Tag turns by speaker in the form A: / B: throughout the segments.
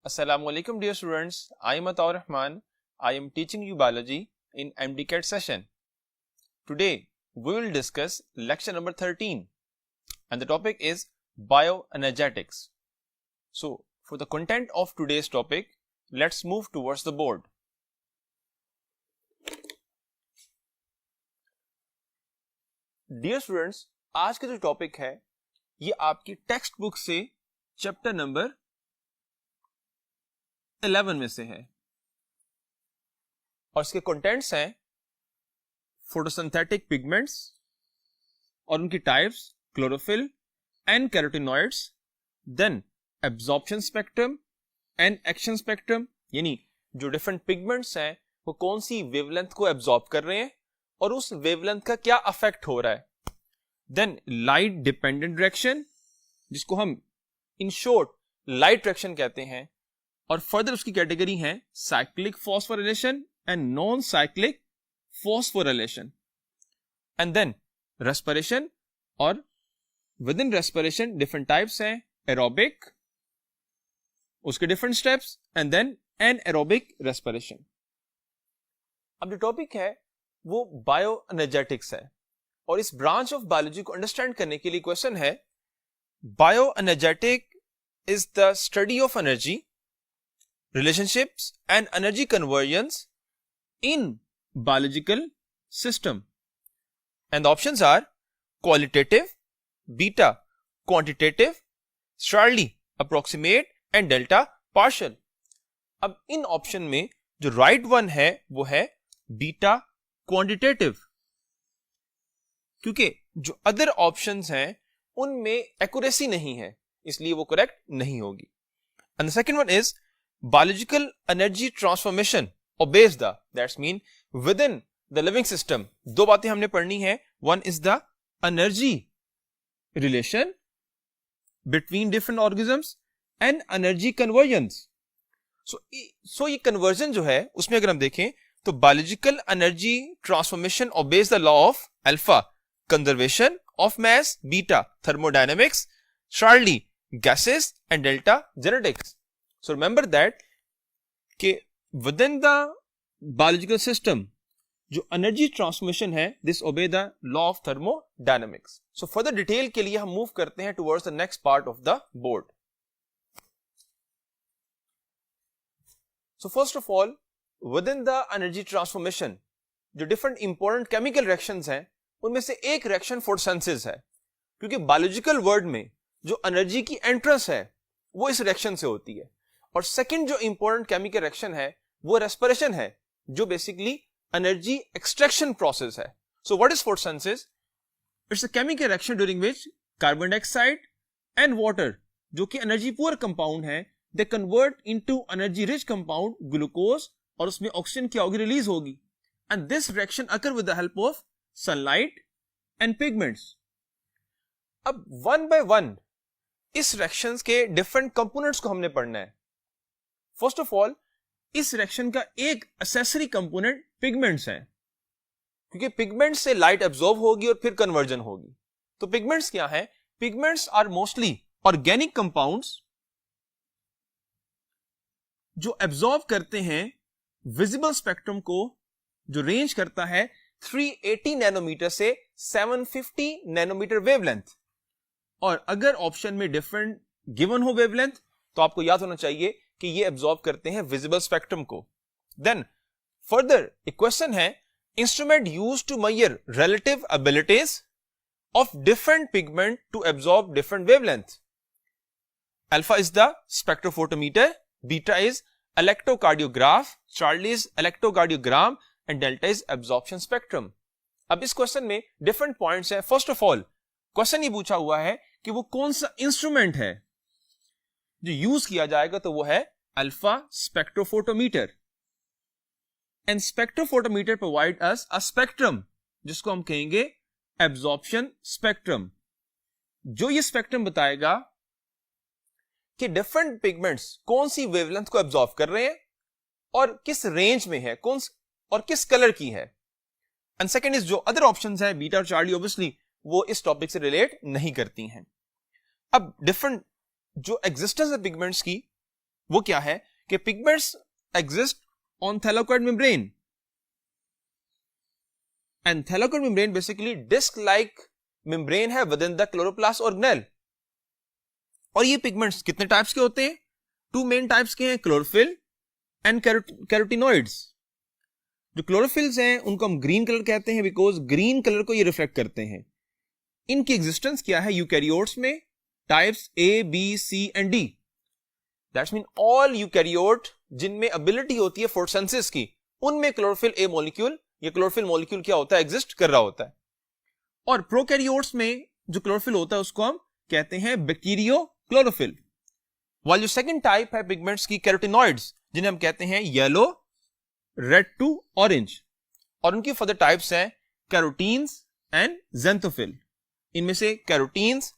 A: Assalamu alaikum dear students, I am Ataur Rahman. I am teaching you biology in MDCAT session. Today we will discuss lecture number 13 and the topic is bioenergetics. So for the content of today's topic, let's move towards the board. Dear students, आज का जो topic है ये आपकी text book से chapter number 11 में से है और इसके कंटेंट्स हैं फोटोसिंथेटिक पिगमेंट्स और उनकी types, chlorophyll and carotenoids, then absorption spectrum and action spectrum, यानी जो डिफरेंट पिगमेंट्स हैं वो कौन सी वेवलेंथ को एब्जॉर्ब कर रहे हैं और उस वेवलेंथ का क्या अफेक्ट हो रहा है, देन लाइट डिपेंडेंट रिएक्शन जिसको हम इन शॉर्ट लाइट रिएक्शन कहते हैं, और फर्दर उसकी कैटेगरी है cyclic phosphorylation and non cyclic phosphorylation, and then respiration, और within respiration different types हैं, एरोबिक, उसके different steps, and then anaerobic respiration. अब जो टॉपिक है वो बायोएनर्जेटिक्स है और इस ब्रांच ऑफ बायोलॉजी को अंडरस्टैंड करने के लिए क्वेश्चन है bioenergetic is the study of energy, relationships and energy conversions in biological system, and the options are qualitative, beta quantitative, Charlie approximate and delta partial. अब इन option में जो right one है वो है बीटा क्वांटिटेटिव, क्योंकि जो other options हैं उनमें एक्यूरेसी नहीं है इसलिए वो करेक्ट नहीं होगी. And the second one is biological energy transformation obeys the, that's mean within the living system. दो बातें हमने पढ़नी है. One is the energy relation between different organisms and energy conversions. So ये conversion जो है उसमें अगर हम देखें तो biological energy transformation obeys the law of alpha, conservation of mass, beta thermodynamics, Charlie gases, and delta genetics. So remember that कि within the biological system जो energy transformation है this obey the law of thermodynamics. So further detail के लिए हम move करते हैं towards the next part of the board. So first of all within the energy transformation जो different important chemical reactions हैं उनमें से एक reaction photosynthesis है, क्योंकि biological world में जो energy की entrance है वो इस reaction से होती है. और सेकंड जो इंपॉर्टेंट केमिकल रिएक्शन है वो रेस्पिरेशन है जो बेसिकली एनर्जी एक्सट्रैक्शन प्रोसेस है. So what is photosynthesis? It's a chemical reaction during which carbon dioxide and water जो कि एनर्जी पुअर कंपाउंड है they convert into energy rich compound glucose और उसमें ऑक्सीजन क्या होगी, रिलीज होगी. And this reaction occur with the help of sunlight and pigments. अब one by one इस रिएक्शंस के डिफरेंट कंपोनेंट्स को हमने पढ़ना है. फर्स्ट ऑफ ऑल इस रिएक्शन का एक एसेसरी कंपोनेंट पिगमेंट्स हैं, क्योंकि पिगमेंट्स से लाइट एब्जॉर्ब होगी और फिर कन्वर्जन होगी. तो पिगमेंट्स क्या हैं? Pigments are mostly organic compounds जो एब्जॉर्ब करते हैं विजिबल स्पेक्ट्रम को जो रेंज करता है 380 नैनोमीटर से 750 नैनोमीटर वेवलेंथ. और अगर ऑप्शन में डिफरेंट गिवन हो वेवलेंथ तो आपको याद होना चाहिए कि ये एब्जॉर्ब करते हैं विजिबल स्पेक्ट्रम को. देन फर्दर एक क्वेश्चन है instrument used to measure relative abilities of different pigment to absorb different wavelength. Alpha is the spectrophotometer, beta is electrocardiograph, Charlie is electrocardiogram, and delta is absorption spectrum. अब इस question में different points हैं. First of all question ये पूछा हुआ है कि वो कौन सा इंस्ट्रूमेंट है जो यूज किया जाएगा, तो वो है alpha spectrophotometer. And spectrophotometer provide us a spectrum जिसको हम कहेंगे एब्जॉर्प्शन स्पेक्ट्रम, जो ये स्पेक्ट्रम बताएगा कि डिफरेंट पिगमेंट्स कौन सी वेवलेंथ को एब्जॉर्ब कर रहे हैं और किस रेंज में है, कौन और किस कलर की है. एंड सेकंड इज जो अदर ऑप्शंस है बीटा और चार्ली ऑब्वियसली वो इस टॉपिक से रिलेट नहीं करती हैं. अब डिफरेंट जो एग्जिस्टेंस है पिगमेंट्स की वो क्या है कि pigments exist on thylakoid membrane, and thylakoid membrane basically disc like membrane है within the chloroplast organelle. और ये पिगमेंट्स कितने टाइप्स के होते हैं? टू मेन टाइप्स के हैं, क्लोरोफिल एंड कैरोटिनॉइड्स। जो क्लोरोफिल्स हैं उनको हम ग्रीन कलर कहते हैं बिकॉज ग्रीन कलर को ये रिफ्लेक्ट करते हैं। इनकी एग्जिस्टेंस क्या है यूकैरियोट्स में? Types A, B, C and D. That's mean all eukaryote जिनमें एबिलिटी होती है फोटोसिंथेसिस की, उनमें क्लोरोफिल ए मॉलिक्यूल या क्लोरोफिल मॉलिक्यूल क्या होता है? एग्जिस्ट कर रहा होता है। और प्रोकैरियोट्स में जो क्लोरोफिल होता है उसको हम कहते हैं बैक्टीरियो क्लोरोफिल। वाइल जो सेकंड टाइप है पिगमेंट्स की, कैरोटिनॉइड्स, जिन्हें हम कहते हैं येलो, रेड टू ऑरेंज, और उनकी फर्दर टाइप्स हैं कैरोटीन्स एंड ज़ेंथोफिल। इनमें से कैरोटीन्स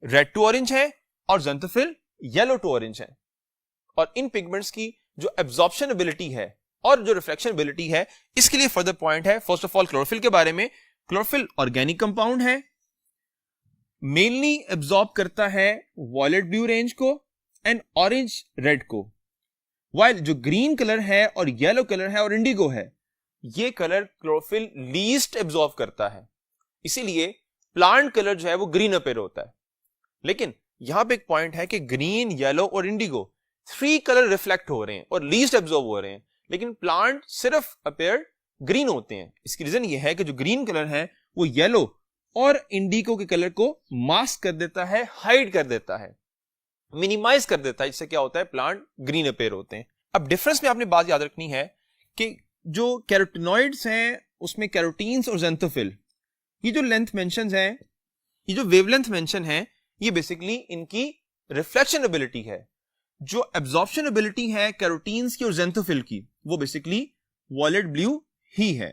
A: रेड टू ऑरेंज है और ज़ेंथोफिल येलो टू ऑरेंज है। और इन पिगमेंट्स की जो एब्जॉर्प्शन एबिलिटी है और जो रिफ्लेक्शन एबिलिटी है, इसके लिए फर्दर पॉइंट है फर्स्ट ऑफ ऑल क्लोरोफिल के बारे में। क्लोरोफिल ऑर्गेनिक कंपाउंड है, मेनली एब्जॉर्ब करता है वॉयलेट ब्लू रेंज को एंड ऑरेंज रेड को। वाइल जो ग्रीन कलर है और येलो कलर है और इंडिगो है, ये कलर क्लोरोफिल लीस्ट एब्जॉर्ब करता है, इसीलिए प्लांट कलर जो है वो ग्रीन अपीयर होता है। लेकिन यहां पे एक पॉइंट है कि ग्रीन, येलो और इंडिगो 3 कलर रिफ्लेक्ट हो रहे हैं और लीस्ट एब्जॉर्ब हो रहे हैं, लेकिन प्लांट सिर्फ अपीयर ग्रीन होते हैं। इसकी रीजन ये है कि जो ग्रीन कलर है वो येलो और इंडिगो के कलर को मास्क कर देता है, हाइड कर देता है, मिनिमाइज कर देता है, जिससे क्या होता है? प्लांट ग्रीन अपीयर होते हैं। अब डिफरेंस में आपने बात याद रखनी है कि जो कैरोटिनॉइड्स हैं उसमें कैरोटीन्स और ज़ेंथोफिल, ये जो लेंथ मेंशंस हैं, ये जो वेवलेंथ मेंशन है, ये बेसिकली इनकी रिफ्लेक्शन एबिलिटी है। जो एब्जॉर्प्शन एबिलिटी है कैरोटीन्स की और ज़ेंथोफिल की, वो बेसिकली वॉयलेट ब्लू ही है।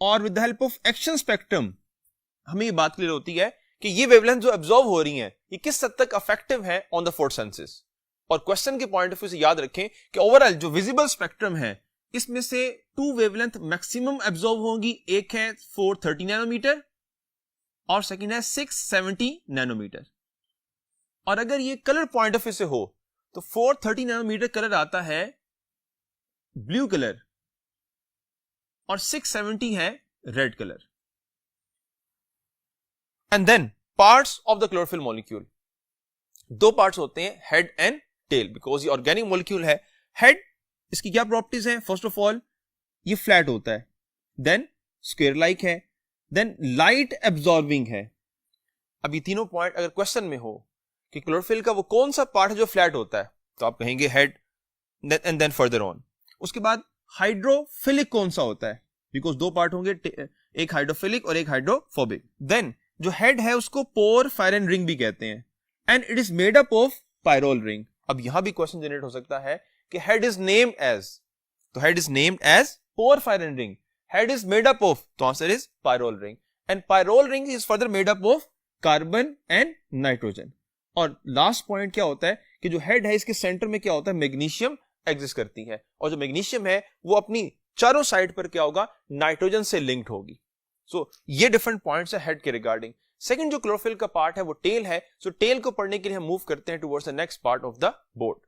A: और with the help of action spectrum हमें ये बात क्लियर होती है कि ये वेवलेंथ जो एब्जॉर्ब हो रही हैं, ये किस हद तक अफेक्टिव है ऑन द फोटोसिंथेसिस। और क्वेश्चन के पॉइंट ऑफ व्यू से याद रखें कि ओवरऑल जो विजिबल स्पेक्ट्रम है, इसमें से 2 वेवलेंथ मैक्सिमम एब्जॉर्ब होंगी। एक है 430 नैनोमीटर और सेकंड है 670 नैनोमीटर। और अगर ये कलर पॉइंट ऑफ व्यू से हो तो 430 नैनोमीटर कलर आता है ब्लू कलर और 670 है red colour. And then parts of the chlorophyll molecule, 2 parts होते हैं, हेड एंड टेल, बिकॉज ये ऑर्गेनिक मॉलिक्यूल है। हेड, इसकी क्या प्रॉपर्टीज हैं? फर्स्ट ऑफ ऑल ये फ्लैट होता है, देन स्क्वायर लाइक है, देन लाइट एब्जॉर्बिंग है। अब ये तीनों पॉइंट अगर क्वेश्चन में हो कि क्लोरोफिल का वो कौन सा पार्ट है जो फ्लैट होता है, तो आप कहेंगे head, and then further on. उसके बाद हाइड्रोफिलिक कौन सा होता है, बिकॉज 2 पार्ट होंगे, एक हाइड्रोफिलिक और एक हाइड्रोफोबिक। देन जो हेड है उसको पोरफायरिन रिंग भी कहते हैं, and it is made up of pyrrole ring. अब यहां भी क्वेश्चन जनरेट हो सकता है कि हेड इज नेम्ड एज, तो head is named as porphyrin ring, head is made up of, तो answer is pyrrole ring, and pyrrole ring is further made up of carbon and nitrogen. और last point क्या होता है कि जो head है इसके सेंटर में क्या होता है? मैग्नीशियम एग्जिस्ट करती है, और जो मैग्नीशियम है वो अपनी चारों साइड पर क्या होगा? नाइट्रोजन से लिंक्ड होगी। सो ये डिफरेंट पॉइंट्स है हेड के रिगार्डिंग। सेकंड जो क्लोरोफिल का पार्ट है वो टेल है। सो टेल को पढ़ने के लिए हम मूव करते हैं towards the next part of the board.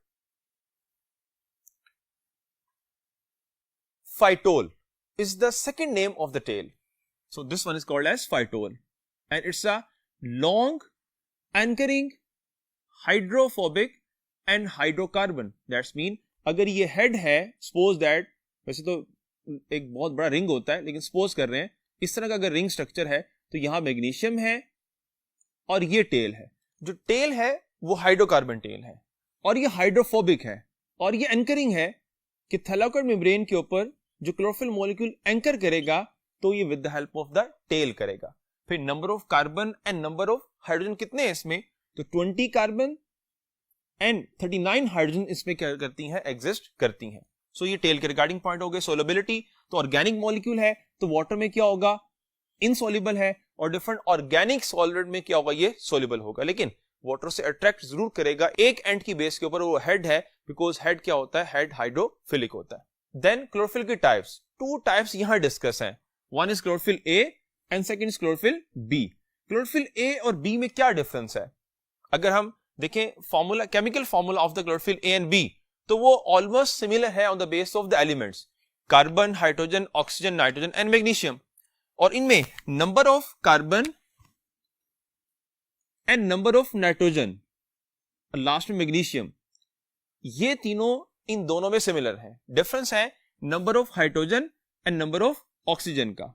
A: Phytole is the second name of the tail. So this one is called as phytole, and it's a long anchoring hydrophobic and hydrocarbon. That's mean अगर ये head है, suppose that, वैसे तो एक बहुत बड़ा ring होता है, लेकिन suppose कर रहे हैं इस तरह का अगर रिंग स्ट्रक्चर है, तो यहां मैग्नीशियम है और ये टेल है। जो टेल है वो हाइड्रोकार्बन टेल है और ये हाइड्रोफोबिक है, और ये एंकरिंग है कि थैलाकोइड मेम्ब्रेन के ऊपर जो क्लोरोफिल मॉलिक्यूल एंकर करेगा तो ये with the help of the tail करेगा। फिर number of carbon and number of hydrogen कितने हैं इसमें? तो 20 कार्बन एंड 39 हाइड्रोजन इसमें क्या करती हैं? एग्जिस्ट करती हैं। सो ये टेल के रिगार्डिंग पॉइंट हो गए। सोलेबिलिटी, तो ऑर्गेनिक मॉलिक्यूल है तो वाटर में क्या होगा? इनसोल्युबल है, और डिफरेंट ऑर्गेनिक सॉलिड में क्या होगा? ये सोल्युबल होगा, लेकिन वाटर से अट्रैक्ट जरूर करेगा एक एंड की बेस के ऊपर, वो हेड है, बिकॉज हेड क्या होता है? हेड हाइड्रोफिलिक होता है। देन क्लोरोफिल की टाइप्स, 2 टाइप्स यहां डिस्कस हैं। One is chlorophyll A and second is chlorophyll B. Chlorophyll A और बी में क्या डिफरेंस है? अगर हम देखें formula, chemical formula of the chlorophyll A and B, तो वो ऑलमोस्ट सिमिलर है on the base of the elements carbon, hydrogen, oxygen, nitrogen and magnesium. और इनमें number of carbon and number of nitrogen, last में magnesium, ये तीनों इन दोनों में सिमिलर है। डिफरेंस है number of hydrogen and number of oxygen का।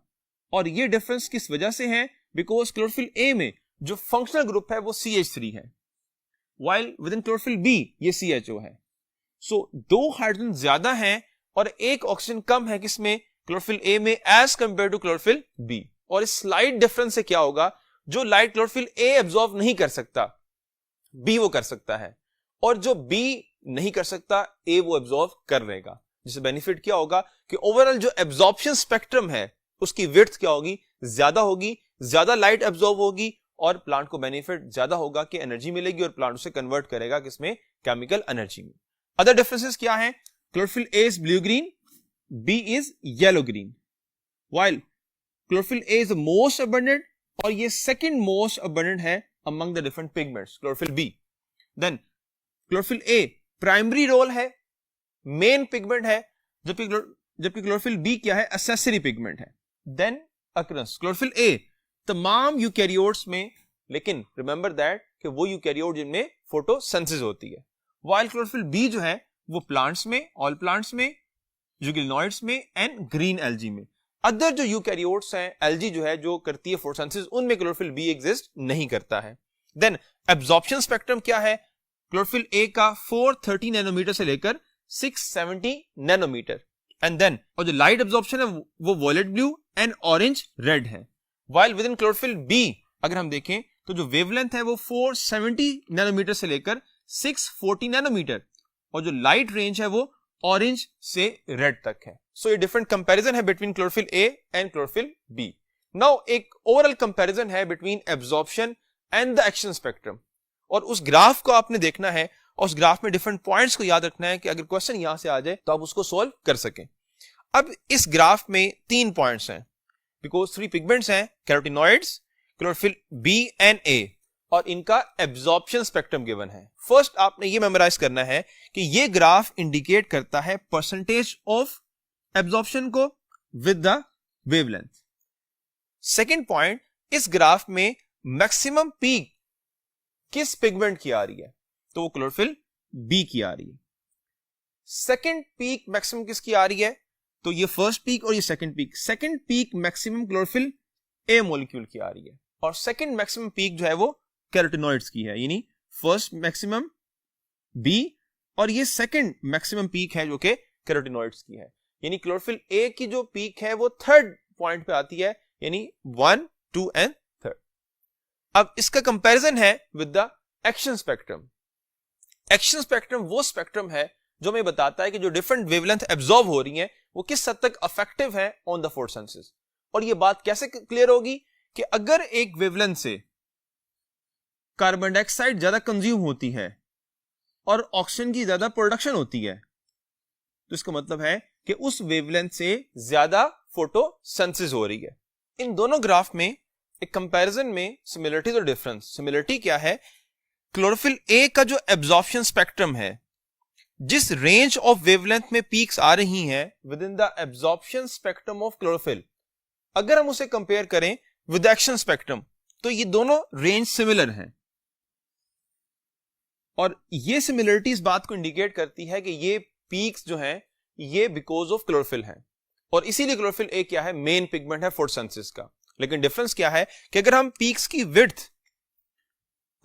A: और ये डिफरेंस किस वजह से है? बिकॉज क्लोरोफिल ए में जो फंक्शनल ग्रुप है वो CH3 है, while within क्लोरोफिल बी ये CHO है। सो दो हाइड्रोजन ज्यादा हैं और एक ऑक्सीजन कम है किसमें? क्लोरोफिल ए में as compare to chlorophyll B. और इस स्लाइट डिफरेंस से क्या होगा? जो लाइट क्लोरोफिल ए एब्जॉर्ब नहीं कर सकता, बी वो कर सकता है, और जो बी नहीं कर सकता, ए वो एब्जॉर्ब कर लेगा। जिससे बेनिफिट क्या होगा कि ओवरऑल जो एब्जॉर्प्शन स्पेक्ट्रम है उसकी विड्थ क्या होगी? ज्यादा होगी, ज्यादा लाइट एब्जॉर्ब होगी और प्लांट को बेनिफिट ज्यादा होगा कि एनर्जी मिलेगी और प्लांट उसे कन्वर्ट करेगा किसमें? केमिकल एनर्जी में। अदर डिफरेंसेस क्या है? Chlorophyll A is blue green, B is yellow green, while chlorophyll A is most abundant और ये सेकंड मोस्ट अबंडेंट है among the different pigments, chlorophyll B. Then chlorophyll A primary role है, main pigment है, जबकि chlorophyll B क्या है? Accessory pigment है। Then occurrence, chlorophyll A तमाम यूकैरियोट्स में, लेकिन रिमेंबर दैट कि वो यूकैरियोट जिनमें फोटोसिंथेसिस होती है, while क्लोरोफिल बी जो है वो प्लांट्स में, ऑल प्लांट्स में, यूग्लिनॉइड्स में एंड ग्रीन एल्गी में। अदर जो यूकैरियोट्स हैं, एल्गी जो है जो करती है फोटोसिंथेसिस, उनमें क्लोरोफिल बी एग्जिस्ट नहीं करता है। देन एब्जॉर्प्शन स्पेक्ट्रम क्या है? क्लोरोफिल ए का 430 नैनोमीटर से लेकर 670 नैनोमीटर। एंड देन और जो लाइट एब्जॉर्प्शन है वो violet blue and orange red है। While within chlorophyll B अगर हम देखें तो जो वेवलेंथ है वो 470 नैनोमीटर से लेकर 640 नैनोमीटर, और जो लाइट रेंज है वो ऑरेंज से रेड तक है। सो ये डिफरेंट कंपैरिजन है between chlorophyll A and chlorophyll B. Now एक ओवरऑल कंपैरिजन है between absorption and the action spectrum, और उस ग्राफ को आपने देखना है और उस ग्राफ में डिफरेंट पॉइंट्स को याद रखना है कि अगर क्वेश्चन यहां से आ जाए तो आप उसको सॉल्व कर सकें। अब इस ग्राफ में 3 पॉइंट्स हैं बिकॉज 3 पिगमेंट्स हैं, कैरोटिनॉइड्स, क्लोरोफिल बी एंड ए, और इनका एब्जॉर्प्शन स्पेक्ट्रम गिवन है। फर्स्ट आपने ये मेमोराइज करना है कि ये ग्राफ इंडिकेट करता है परसेंटेज ऑफ एब्जॉर्प्शन को with the wavelength. Second point, इस ग्राफ में मैक्सिमम पीक किस पिगमेंट की आ रही है? तो वो क्लोरोफिल बी की आ रही है। सेकेंड पीक मैक्सिमम किसकी आ रही है? तो ये फर्स्ट पीक और ये second peak. Second peak maximum chlorophyll A molecule की आ रही है, और सेकेंड मैक्सिमम पीक जो है वो कैरोटिनॉइड्स की है, यानी फर्स्ट मैक्सिमम बी और ये सेकेंड मैक्सिमम पीक है जो कि कैरोटिनॉइड्स की है। यानी क्लोरोफिल ए की जो पीक है वो थर्ड पॉइंट पे आती है, यानी 1, 2 एंड 3rd। अब इसका कंपैरिजन है with the action spectrum. Action spectrum वो स्पेक्ट्रम है जो हमें बताता है कि जो डिफरेंट वेवलेंथ एब्जॉर्ब हो रही हैं वो किस हद तक अफेक्टिव है ऑन द फोटोसिंथेसिस। और ये बात कैसे क्लियर होगी कि अगर एक वेवलेंथ से कार्बन डाइऑक्साइड ज्यादा कंज्यूम होती है और ऑक्सीजन की ज्यादा प्रोडक्शन होती है, तो इसका मतलब है कि उस वेवलेंथ से ज्यादा फोटोसिंथेसिस हो रही है। इन दोनों ग्राफ में एक कंपैरिजन में सिमिलरिटीज और डिफरेंस। सिमिलरिटी क्या है? क्लोरोफिल ए का जो एब्जॉर्प्शन स्पेक्ट्रम है, जिस रेंज ऑफ वेवलेंथ में पीक्स आ रही हैं with in the absorption spectrum of chlorophyll, अगर हम उसे कंपेयर करें विद एक्शन स्पेक्ट्रम तो ये दोनों रेंज सिमिलर हैं। और ये सिमिलरिटी इस बात को इंडिकेट करती है कि ये पीक्स जो हैं ये बिकॉज ऑफ क्लोरोफिल हैं, और इसीलिए क्लोरोफिल ए क्या है? मेन पिगमेंट है फोटोसिंथेसिस का। लेकिन डिफरेंस क्या है कि अगर हम पीक्स की विड्थ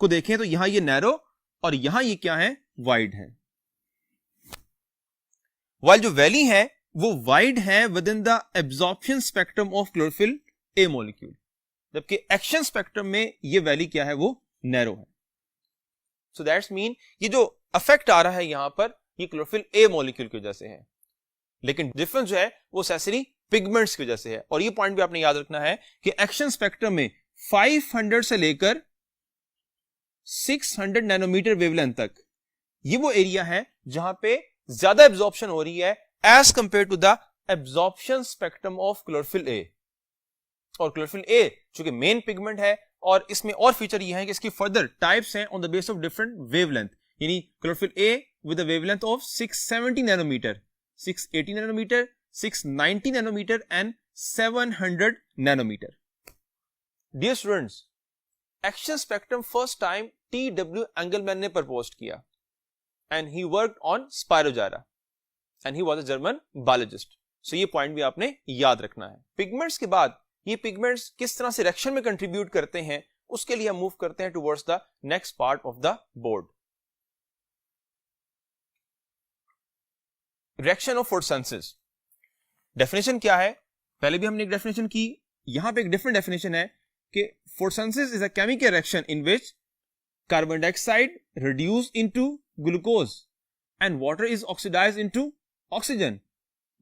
A: को देखें तो यहां ये नैरो और यहां ये क्या है? वाइड है। वाइल जो वैली है वो वाइड है within the absorption spectrum of chlorophyll A molecule, जबकि एक्शन स्पेक्ट्रम में ये वैली क्या है? वो नैरो है। सो दैट्स मीन ये जो अफेक्ट आ रहा है यहां पर ये क्लोरोफिल ए मॉलिक्यूल की वजह से है, लेकिन डिफरेंस जो है वो एक्सेसरी पिगमेंट्स की वजह से है। और ये पॉइंट भी आपने याद रखना है कि एक्शन स्पेक्ट्रम में 500 से लेकर 600 नैनोमीटर वेवलेंथ तक ये वो एरिया है जहां पे ज्यादा एब्जॉर्प्शन हो रही है as compare to the absorption spectrum of chlorophyll A. और क्लोरोफिल ए चूंकि मेन पिगमेंट है और इसमें और फीचर ये है कि इसकी फर्दर टाइप्स हैं on the base of different wavelength, यानी chlorophyll A with the wavelength of 670 nanometer, 680 nanometer, 690 nanometer and 700 nanometer. Dear students, action spectrum first time T.W. Engelmann ने प्रपोज किया and he worked on spirogyra and he was a German biologist. So ये point भी आपने याद रखना है. Pigments के बाद ये पिगमेंट्स किस तरह से रिएक्शन में कंट्रीब्यूट करते हैं, उसके लिए हम मूव करते हैं towards the next part of the board. Reaction of photosynthesis. Definition क्या है? पहले भी हमने एक डेफिनेशन की, यहां पे एक डिफरेंट डेफिनेशन है कि photosynthesis is a chemical reaction in which carbon dioxide reduced into glucose and water is oxidized into oxygen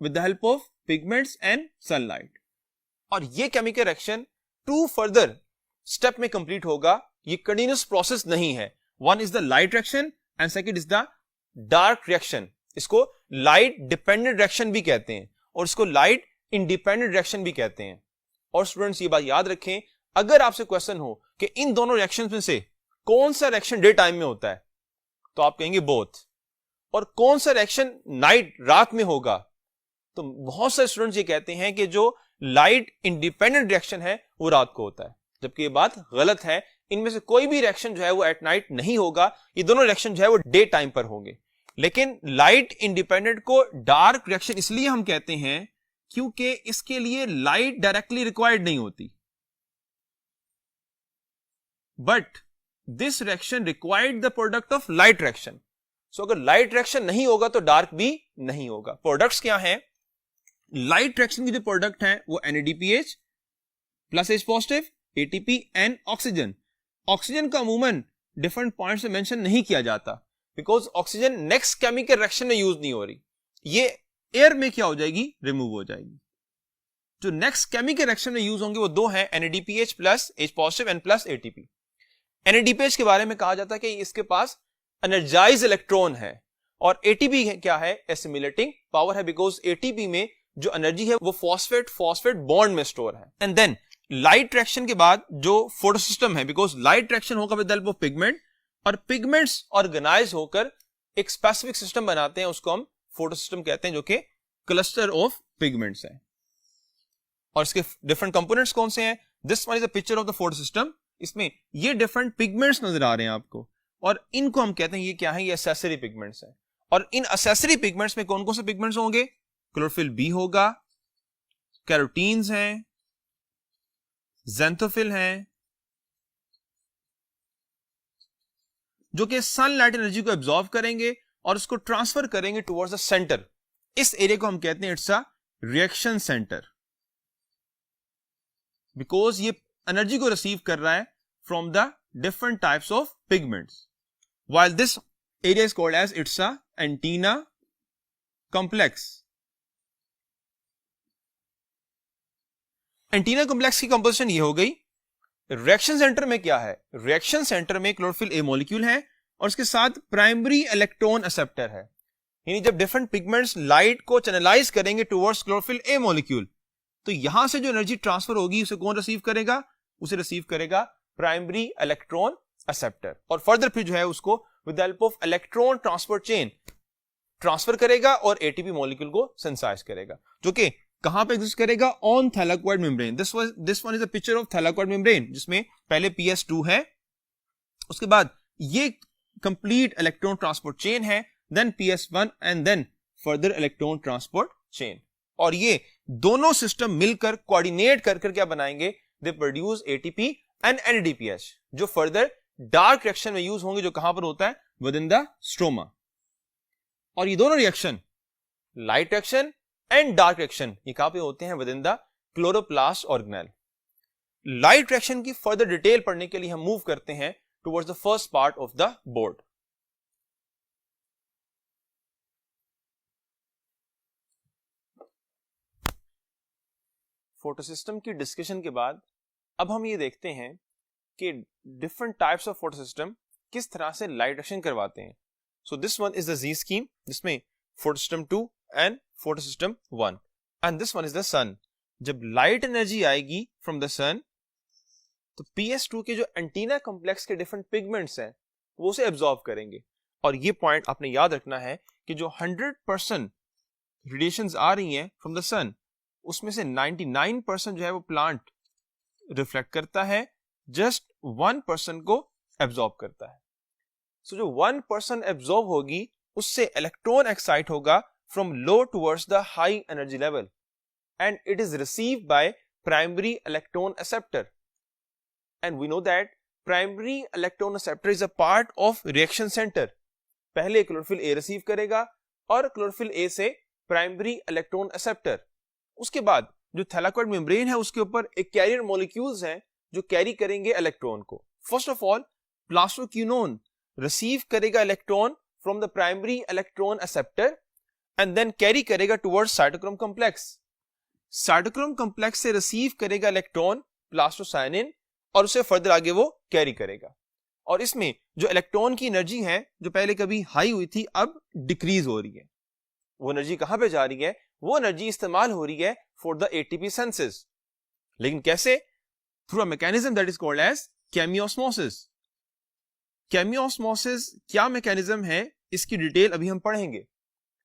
A: with the help of pigments and sunlight. और ये केमिकल रिएक्शन 2 फर्दर स्टेप में complete होगा. ये continuous process नहीं है. One is the light reaction and second is the dark reaction. इसको light dependent reaction भी कहते हैं और इसको लाइट इंडिपेंडेंट रिएक्शन भी कहते हैं. और स्टूडेंट्स ये बात याद रखें, अगर आपसे क्वेश्चन हो कि इन दोनों रिएक्शंस में से कौन सा रिएक्शन डे टाइम में होता है, तो आप कहेंगे बोथ. और कौन सा रिएक्शन नाइट रात में होगा, तो बहुत सारे स्टूडेंट्स ये कहते हैं कि जो लाइट इंडिपेंडेंट रिएक्शन है वो रात को होता है, जबकि ये बात गलत है. इनमें से कोई भी रिएक्शन जो है वो एट नाइट नहीं होगा. ये दोनों रिएक्शन जो है वो डे टाइम पर होंगे. लेकिन लाइट इंडिपेंडेंट को डार्क रिएक्शन इसलिए हम कहते हैं क्योंकि इसके लिए लाइट डायरेक्टली रिक्वायर्ड नहीं होती, but this reaction required the product of light reaction. So अगर लाइट रिएक्शन नहीं होगा तो डार्क भी नहीं होगा. प्रोडक्ट्स क्या हैं? लाइट रिएक्शन की जो प्रोडक्ट है वो NADPH plus H positive, ATP and oxygen. Oxygen का अमूमन डिफरेंट पॉइंट्स में मेंशन नहीं किया जाता because oxygen next chemical reaction में यूज नहीं हो रही. ये एयर में क्या हो जाएगी? रिमूव हो जाएगी. जो नेक्स्ट केमिकल रिएक्शन में यूज होंगे वो दो हैं, NADPH plus H positive and plus ATP. NADPH के बारे में कहा जाता है कि इसके पास एनर्जाइज इलेक्ट्रॉन है और ATP क्या है? एसिमिलेटिंग पावर है, बिकॉज ATP में जो एनर्जी है वो फॉस्फेट बॉन्ड में स्टोर है. एंड देन लाइट रिएक्शन के बाद जो फोटोसिस्टम है, बिकॉज लाइट रिएक्शन होगा with the help of pigment और पिगमेंट्स ऑर्गेनाइज होकर एक स्पेसिफिक सिस्टम बनाते हैं, उसको हम फोटोसिस्टम कहते हैं, जो कि क्लस्टर ऑफ पिगमेंट्स है. और इसके डिफरेंट कंपोनेंट्स कौन से हैं? This one is a picture of the photosystem. इसमें ये डिफरेंट पिगमेंट्स नजर आ रहे हैं आपको और इनको हम कहते हैं ये क्या है? ये एसेसरी पिगमेंट्स है. और इन एसेसरी पिगमेंट्स में कौन कौन से पिगमेंट्स होंगे? क्लोरोफिल बी होगा, कैरोटीन्स हैं, ज़ैंथोफिल हैं, जो कि सनलाइट एनर्जी को एब्जॉर्ब करेंगे और उसको ट्रांसफर करेंगे टुवर्ड्स द सेंटर. इस एरिया को हम कहते हैं it's a reaction centre, because ये एनर्जी को रिसीव कर रहा है from the different types of pigments. While this area is called as it's a antenna complex. Antenna complex की कंपोजिशन ये हो गई. रिएक्शन सेंटर में क्या है? रिएक्शन सेंटर में क्लोरोफिल ए मॉलिक्यूल है और उसके साथ प्राइमरी इलेक्ट्रॉन एक्सेप्टर है. यानी जब डिफरेंट पिगमेंट्स लाइट को चैनलाइज करेंगे टुवर्ड्स क्लोरोफिल ए मॉलिक्यूल, तो यहां से जो एनर्जी ट्रांसफर होगी उसे कौन रिसीव करेगा? उसे रिसीव करेगा प्राइमरी इलेक्ट्रॉन एक्सेप्टर. और फर्दर फिर जो है उसको with the help of electron transfer chain transfer करेगा और ATP मॉलिक्यूल को सिंथेसाइज करेगा, जो कि कहां पे एग्जिस्ट करेगा? On thylakoid membrane. This one is a picture of thylakoid membrane, जिसमें पहले PS2 है, उसके बाद ये कंप्लीट इलेक्ट्रॉन ट्रांसपोर्ट चेन है, then PS1 and then further electron transport chain. और ये दोनों सिस्टम मिलकर कोऑर्डिनेट कर क्या बनाएंगे? They produce ATP and NADPH, जो फर्दर डार्क रिएक्शन में यूज होंगे, जो कहां पर होता है? Within the stroma. और ये दोनों reaction, light reaction and dark reaction, ये कहां पे होते हैं? With in the chloroplast organelle. Light reaction की फर्दर डिटेल पढ़ने के लिए हम मूव करते हैं towards the first part of the board. Photosystem की डिस्कशन के बाद अब हम ये देखते हैं कि डिफरेंट टाइप्स ऑफ फोटोसिस्टम किस तरह से लाइट रिएक्शन करवाते हैं. So this one is the Z scheme, जिसमें photosystem 2 and photosystem 1 and this one is the sun. जब लाइट एनर्जी आएगी फ्रॉम द सन तो PS2 के जो एंटीना कॉम्प्लेक्स के डिफरेंट पिगमेंट्स हैं वो उसे एब्जॉर्ब करेंगे। और ये पॉइंट आपने याद रखना है कि जो 100% रेडिएशंस आ रही हैं फ्रॉम द सन, उसमें से 99% जो है वो प्लांट रिफ्लेक्ट करता है, जस्ट 1% को एब्जॉर्ब करता है। सो जो 1% एब्जॉर्ब होगी उससे इलेक्ट्रॉन एक्साइट होगा from low towards the high energy level and it is received by primary electron acceptor. And we know that primary electron acceptor is a part of reaction centre. पहले chlorophyll A receive करेगा और chlorophyll ए से primary electron acceptor. उसके बाद जो थैलाकोइड membrane है उसके ऊपर एक कैरियर मॉलिक्यूल्स हैं जो कैरी करेंगे इलेक्ट्रॉन को। First of all plastoquinone receive करेगा electron from the primary electron acceptor and then carry करेगा towards cytochrome complex. Cytochrome complex से रिसीव करेगा इलेक्ट्रॉन प्लास्टोसायनिन और उसे फर्दर आगे वो कैरी करेगा। और इसमें जो इलेक्ट्रॉन की एनर्जी है जो पहले कभी हाई हुई थी अब डिक्रीज हो रही है। वो एनर्जी कहां पे जा रही है? वो एनर्जी इस्तेमाल हो रही है फॉर द एटीपी सिंथेसिस। लेकिन कैसे? Through a mechanism that is called as chemiosmosis. Chemiosmosis क्या मैकेनिज्म है इसकी डिटेल अभी हम पढ़ेंगे,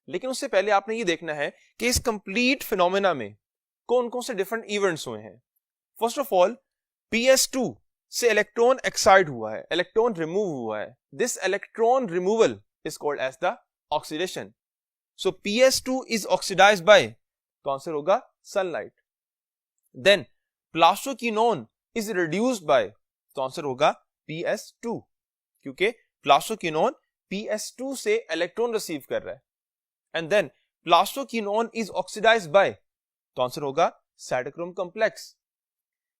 A: लेकिन उससे पहले आपने ये देखना है कि इस कंप्लीट फिनोमेना में कौन कौन से डिफरेंट इवेंट्स हुए हैं। फर्स्ट ऑफ ऑल PS2 से इलेक्ट्रॉन एक्साइट हुआ है, इलेक्ट्रॉन रिमूव हुआ है। This electron removal is called as the oxidation. So PS2 is oxidized by, तो आंसर होगा sunlight. Then plastoquinone is reduced by, तो आंसर होगा PS2, क्योंकि प्लास्टोक्विनोन PS2 से इलेक्ट्रॉन रिसीव कर रहा है। And then plastoquinone is oxidized by, तो आंसर होगा साइटोक्रोम कॉम्प्लेक्स,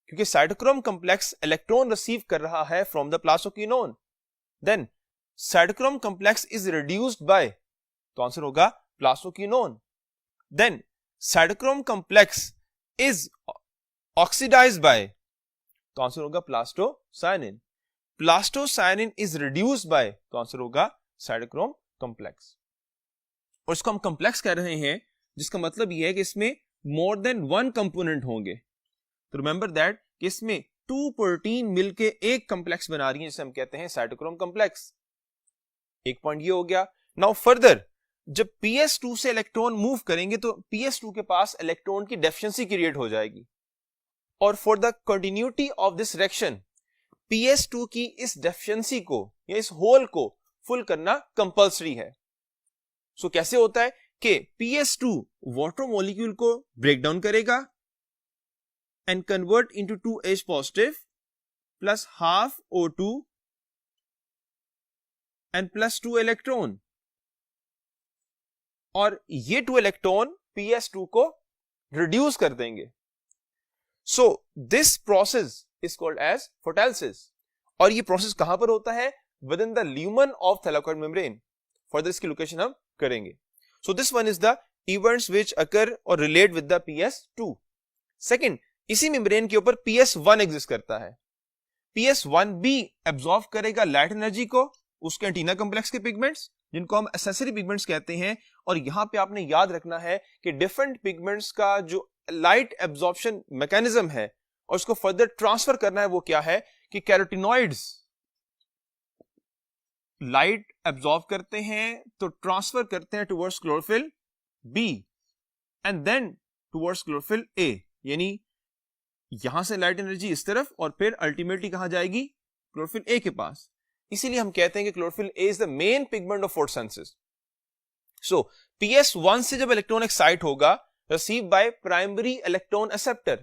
A: क्योंकि साइटोक्रोम कॉम्प्लेक्स इलेक्ट्रॉन रिसीव कर रहा है from the plastoquinone. Then cytochrome complex is reduced by, तो आंसर होगा plastoquinone. Then cytochrome complex is oxidized by, तो आंसर होगा plastocyanin. Plastocyanin is reduced by, तो आंसर होगा साइटोक्रोम कॉम्प्लेक्स। और इसको हम कॉम्प्लेक्स कह रहे हैं जिसका मतलब यह है कि इसमें मोर देन वन कंपोनेंट होंगे। तो रिमेंबर दैट कि इसमें 2 प्रोटीन मिलके एक कॉम्प्लेक्स बना रही है जिसे हम कहते हैं साइटोक्रोम कॉम्प्लेक्स। एक पॉइंट ये हो गया। नाउ फर्दर जब PS2 से इलेक्ट्रॉन मूव करेंगे तो PS2 के पास इलेक्ट्रॉन की डेफिशिएंसी क्रिएट हो जाएगी, और for the continuity of this reaction PS2 की इस डेफिशिएंसी को या इस होल को फुल करना कंपल्सरी है। सो कैसे होता है कि PS2 वाटर मॉलिक्यूल को ब्रेक डाउन करेगा and convert into 2H positive plus half O2 and plus 2 electron, और ये 2 इलेक्ट्रॉन PS2 को रिड्यूस कर देंगे। So this process is called as photolysis, और ये प्रोसेस कहां पर होता है? Within the lumen of thylakoid membrane. Further इसकी लोकेशन हम करेंगे। So this one is the events which occur और relate with the PS2। Second, इसी मेम्ब्रेन के ऊपर PS1 एग्जिस्ट करता है। PS1 भी एब्जॉर्ब करेगा लाइट एनर्जी को, उसके एंटीना कॉम्प्लेक्स के पिगमेंट्स जिनको हम एक्सेसरी पिगमेंट्स कहते हैं। और यहां पे आपने याद रखना है कि डिफरेंट पिगमेंट्स का जो लाइट एब्जॉर्प्शन मैकेनिज्म है और उसको फर्दर ट्रांसफर करना है वो क्या है कि कैरोटिनॉइड्स लाइट एब्जॉर्ब करते हैं तो ट्रांसफर करते हैं towards chlorophyll B and then towards chlorophyll A, यानी यहां से लाइट एनर्जी इस तरफ और फिर अल्टीमेटली कहां जाएगी? क्लोरोफिल ए के पास। इसीलिए हम कहते हैं कि chlorophyll A is the main pigment of photosynthesis. So PS1 से जब इलेक्ट्रॉन एक्साइट होगा received by primary electron acceptor,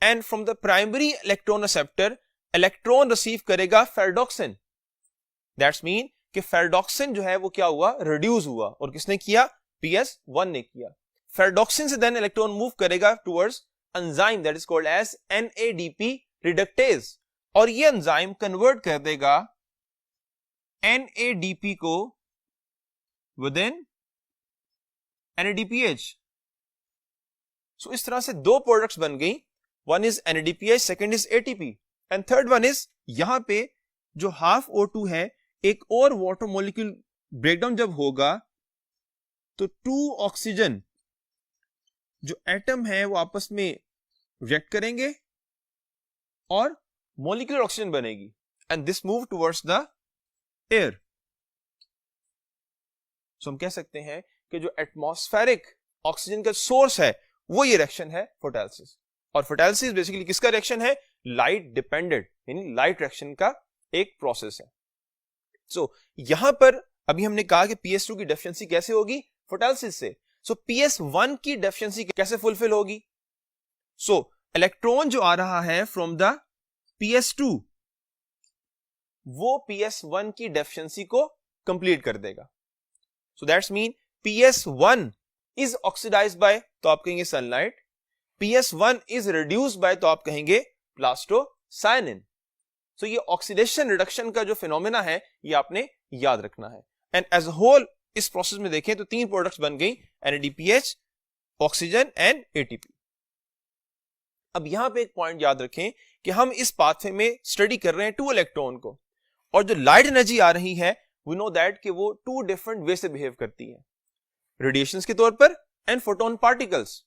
A: and from the primary electron acceptor electron receive करेगा फेरडॉक्सिन। दैट्स मीन कि फेरडॉक्सिन जो है वो क्या हुआ? रिड्यूस हुआ। और किसने किया? PS1 ने किया। फेरडॉक्सिन से देन इलेक्ट्रॉन मूव करेगा towards enzyme that is called as NADP reductase, और ये एंजाइम कन्वर्ट कर देगा NADP को विद इन NADPH। सो इस तरह से 2 प्रोडक्ट्स बन गई, one is NADPH, second is ATP, and third one is यहां पे जो हाफ O2 है, एक और वाटर मॉलिक्यूल ब्रेकडाउन जब होगा तो 2 ऑक्सीजन जो एटम है वो आपस में रिएक्ट करेंगे और मॉलिक्यूलर ऑक्सीजन बनेगी and this move towards the air. सो हम कह सकते हैं कि जो एटमॉस्फेरिक ऑक्सीजन का सोर्स है वो ये रिएक्शन है फोटोलिसिस। और फोटोलिसिस बेसिकली किसका रिएक्शन है? लाइट डिपेंडेंट, यानी लाइट रिएक्शन का एक प्रोसेस है। सो यहां पर अभी हमने कहा कि PS2 की डेफिशिएंसी कैसे होगी? फोटोलिसिस से। सो PS1 की डेफिशिएंसी कैसे फुलफिल होगी? सो इलेक्ट्रॉन जो आ रहा है फ्रॉम द PS2 वो PS1 की डेफिशिएंसी को कंप्लीट कर देगा। So that's mean PS1 is oxidized by, तो आप कहेंगे sunlight. PS1 is reduced by, तो आप कहेंगे प्लास्टोसायनिन। सो ये ऑक्सीडेशन रिडक्शन का जो फिनोमेना है ये आपने याद रखना है। एंड एज होल इस प्रोसेस में देखें तो 3 प्रोडक्ट्स बन गई, NADPH, ऑक्सीजन एंड ATP। अब यहां पे एक पॉइंट याद रखें कि हम इस पाथवे में स्टडी कर रहे हैं 2 इलेक्ट्रॉन को, और जो लाइट एनर्जी आ रही है वी नो दैट कि वो 2 डिफरेंट वे से बिहेव करती है, रेडिएशंस के तौर पर एंड फोटोन पार्टिकल्स।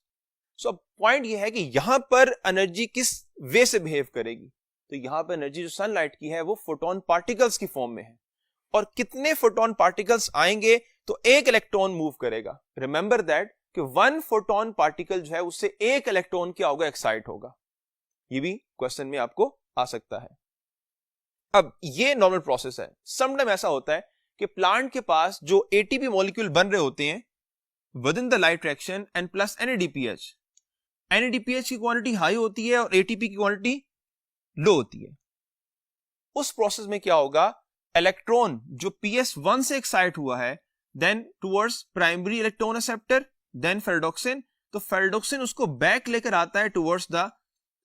A: सो अब पॉइंट ये है कि यहां पर एनर्जी किस वे से बिहेव करेगी, तो यहां पर एनर्जी जो सनलाइट की है वो फोटोन पार्टिकल्स की फॉर्म में है। और कितने फोटोन पार्टिकल्स आएंगे तो एक इलेक्ट्रॉन मूव करेगा। रिमेंबर दैट कि 1 फोटोन पार्टिकल जो है उससे एक इलेक्ट्रॉन क्या होगा? एक्साइट होगा। ये भी क्वेश्चन में आपको आ सकता है। अब ये नॉर्मल प्रोसेस है। समटाइम ऐसा होता है कि प्लांट के पास जो ATP मॉलिक्यूल बन रहे होते हैं with in the light reaction and plus NADPH, NADPH की क्वांटिटी हाई होती है और ATP की क्वांटिटी लो होती है। उस प्रोसेस में क्या होगा? इलेक्ट्रॉन जो PS1 से एक्साइट हुआ है then towards primary electron acceptor then ferredoxin, तो फेरेडोक्सिन उसको बैक लेकर आता है टुवर्ड्स द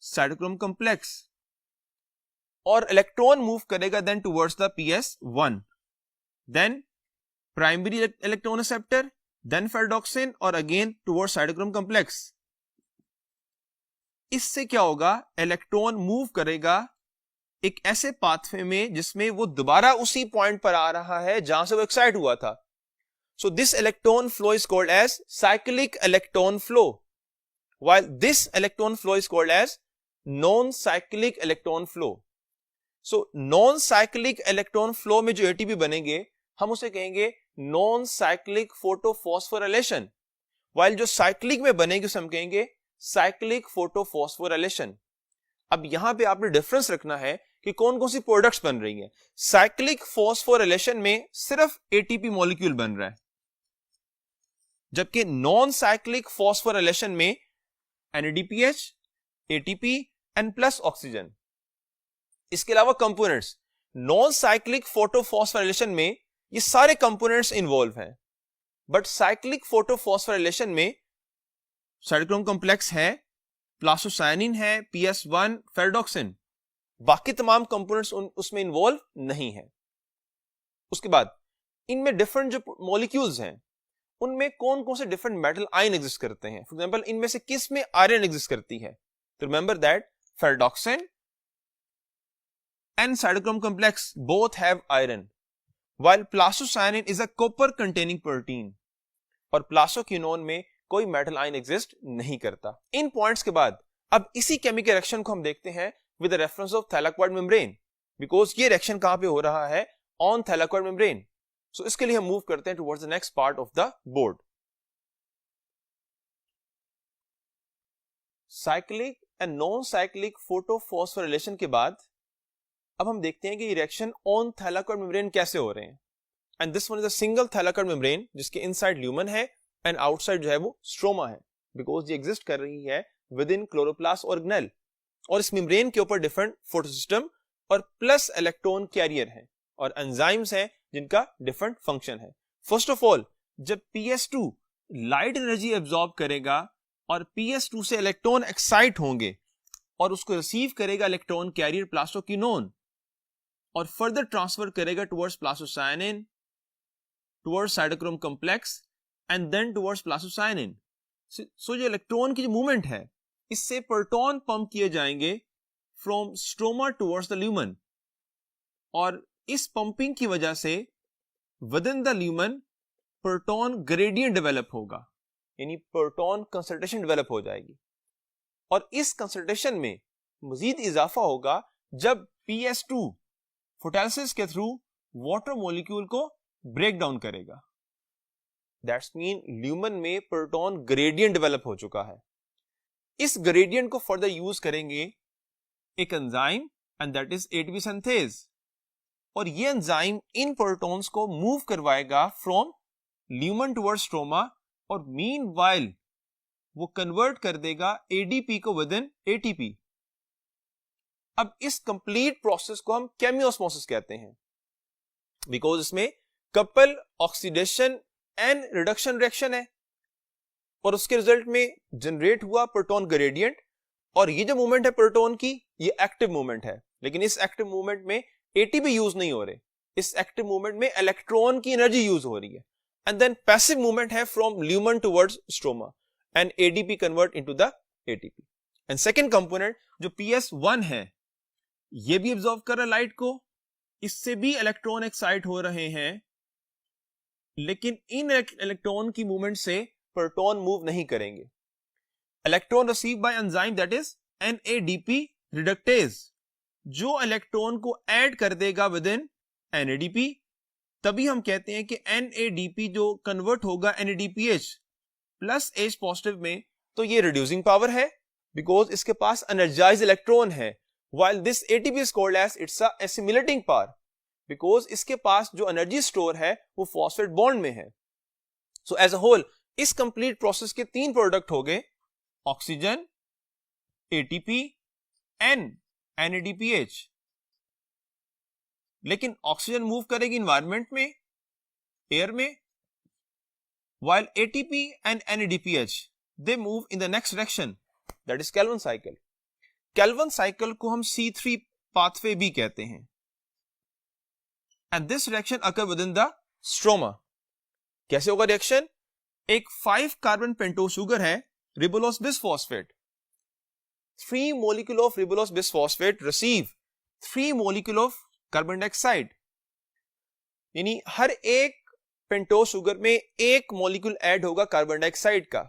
A: साइटोक्रोम कॉम्प्लेक्स और इलेक्ट्रॉन मूव करेगा then towards the PS1, then primary electron acceptor then ferredoxin और अगेन टुवर्ड्स साइटोक्रोम कॉम्प्लेक्स। इससे क्या होगा? इलेक्ट्रॉन मूव करेगा एक ऐसे पाथवे में जिसमें वो दोबारा उसी पॉइंट पर आ रहा है जहां से वो एक्साइट हुआ था। So this electron flow is called as cyclic electron flow, while this electron flow is called as non-cyclic electron flow. So non-cyclic electron flow में जो ATP बनेंगे हम उसे कहेंगे non-cyclic photophosphorylation, while जो cyclic में बनेगी उसे हम कहेंगे cyclic photophosphorylation। अब यहां पे आपने डिफरेंस रखना है कि कौन कौन सी प्रोडक्ट्स बन रही हैं। साइक्लिक फॉस्फोराइलेशन में सिर्फ ATP मॉलिक्यूल बन रहा है, जबकि नॉन साइक्लिक फॉस्फोराइलेशन में NADPH, ATP and plus oxygen. इसके अलावा कंपोनेंट्स नॉन साइक्लिक फोटोफॉस्फोराइलेशन में ये सारे कंपोनेंट्स इन्वॉल्व हैं, बट साइक्लिक फोटोफॉस्फोराइलेशन में साइटोक्रोम कॉम्प्लेक्स है, प्लास्टोसायनिन है, PS1, फेरेडोक्सिन, बाकी तमाम कंपोनेंट्स उसमें इन्वॉल्व नहीं है। उसके बाद इनमें डिफरेंट जो मॉलिक्यूल्स हैं उनमें कौन कौन से डिफरेंट मेटल आयन एग्जिस्ट करते हैं। फॉर एग्जांपल इनमें से किस में आयरन एग्जिस्ट करती है? तो remember that ferredoxin and cytochrome complex both have iron, while plastocyanin is a copper containing protein और प्लास्टोक्विनोन में कोई मेटल आयन एग्जिस्ट नहीं करता। इन पॉइंट्स के बाद अब इसी केमिकल रिएक्शन को हम देखते हैं with the reference of thylakoid membrane, because ये रिएक्शन कहां पे हो रहा है? On thylakoid membrane. सो इसके लिए हम मूव करते हैं towards the next part of the board. Cyclic and non cyclic photophosphorylation के बाद अब हम देखते हैं कि ये रिएक्शन ऑन थैलाक्वाइड मेम्ब्रेन कैसे हो रहे हैं। And this one is a single thylakoid membrane जिसके इनसाइड ल्यूमन है एंड आउटसाइड जो है वो स्ट्रोमा है, बिकॉज ये एग्जिस्ट कर रही है विद इन क्लोरोप्लास्ट ऑर्गेनेल। और इस मेम्ब्रेन के ऊपर डिफरेंट फोटोसिस्टम और प्लस इलेक्ट्रॉन कैरियर है और एंजाइम्स हैं जिनका डिफरेंट फंक्शन है। फर्स्ट ऑफ ऑल जब PS2 लाइट एनर्जी एब्जॉर्ब करेगा और PS2 से इलेक्ट्रॉन एक्साइट होंगे और उसको रिसीव करेगा इलेक्ट्रॉन कैरियर प्लास्टोक्विनोन और फर्दर ट्रांसफर करेगा towards plastocyanin, towards cytochrome complex and then towards plastocyanin. So जो इलेक्ट्रॉन की जो मूवमेंट है इससे प्रोटॉन पंप किए जाएंगे from stroma towards the lumen और इस पंपिंग की वजह से with in the lumen proton gradient develop होगा, यानी प्रोटॉन कंसंट्रेशन डेवलप हो जाएगी और इस कंसंट्रेशन में मजीद इजाफा होगा जब PS2 फोटोलिसिस के थ्रू वाटर मॉलिक्यूल को ब्रेक डाउन करेगा। दैट्स मीन ल्यूमन में प्रोटॉन ग्रेडियंट डेवलप हो चुका है। इस ग्रेडियंट को फर्दर यूज करेंगे एक enzyme and that is ATP synthase, और ये एंजाइम इन प्रोटॉन्स को मूव करवाएगा फ्रॉम ल्यूमन टुवर्ड्स स्ट्रोमा, और मीनवाइल वो कन्वर्ट कर देगा एडीपी को विद इन एटीपी। अब इस कंप्लीट प्रोसेस को हम केमियोस्मोसिस कहते हैं, बिकॉज इसमें couple oxidation and reduction reaction है, और उसके रिजल्ट में जनरेट हुआ प्रोटॉन ग्रेडियंट। और ये जो मूवमेंट है प्रोटॉन की, ये एक्टिव मूवमेंट है, लेकिन इस एक्टिव मूवमेंट में एटीपी यूज नहीं हो रहे, इस एक्टिव मूवमेंट में इलेक्ट्रॉन की एनर्जी यूज हो रही है। एंड देन पैसिव मूवमेंट है from lumen towards stroma and ADP convert into the ATP. And second component जो PS1 है, ये भी एब्जॉर्ब कर रहा है लाइट को, इससे भी इलेक्ट्रॉन एक्साइट हो रहे हैं, लेकिन इन इलेक्ट्रॉन की मूवमेंट से प्रोटॉन मूव नहीं करेंगे। Electron receive by enzyme that is NADP reductase, जो इलेक्ट्रॉन को ऐड कर देगा विद इन NADP। तभी हम कहते हैं कि NADP जो कन्वर्ट होगा NADPH प्लस H पॉजिटिव में, तो ये रिड्यूसिंग पावर है बिकॉज इसके पास एनर्जाइज इलेक्ट्रॉन है, while this ATP is called as it's a assimilating power because इसके पास जो एनर्जी स्टोर है वो फॉस्फेट बॉन्ड में है। सो एज अ होल इस कंप्लीट प्रोसेस के 3 प्रोडक्ट हो गए, ऑक्सीजन, ATP एंड NADPH। लेकिन ऑक्सीजन मूव करेगी इन्वायरमेंट में, एयर में, while ATP and NADPH they move in the next direction, that is Calvin cycle। Calvin cycle को हम C3 पाथवे भी कहते हैं, and this reaction occur within the stroma. कैसे होगा रिएक्शन? एक 5 कार्बन पेंटोज शुगर है ribulose bisphosphate, 3 molecule of ribulose bisphosphate receive 3 molecule of carbon dioxide, यानी हर एक पेंटोज शुगर में एक मॉलिक्यूल ऐड होगा कार्बन डाइऑक्साइड का,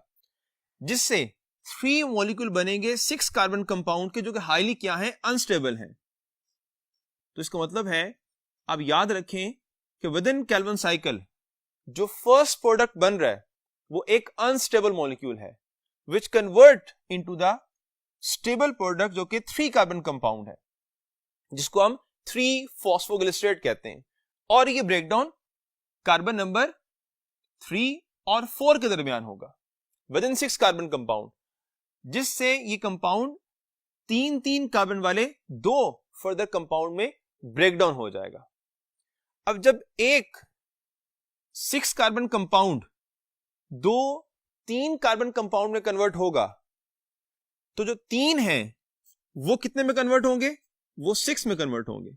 A: जिससे 3 मॉलिक्यूल बनेंगे 6 कार्बन कंपाउंड के, जो कि हाईली क्या है, अनस्टेबल हैं। तो इसका मतलब है, आप याद रखें कि विद इन कैल्विन साइकिल जो फर्स्ट प्रोडक्ट बन रहा है वो एक अनस्टेबल मॉलिक्यूल है, which convert into the stable product जो कि 3 कार्बन कंपाउंड है, जिसको हम 3 फॉस्फोग्लिसरेट कहते हैं। और ये ब्रेकडाउन कार्बन नंबर 3 और 4 के दरमियान होगा विद इन 6 कार्बन कंपाउंड, जिससे ये कंपाउंड 3 कार्बन वाले 2 फर्दर कंपाउंड में ब्रेकडाउन हो जाएगा। अब जब एक 6 कार्बन कंपाउंड 3 कार्बन कंपाउंड में कन्वर्ट होगा, तो जो 3 हैं वो कितने में कन्वर्ट होंगे? वो 6 में कन्वर्ट होंगे।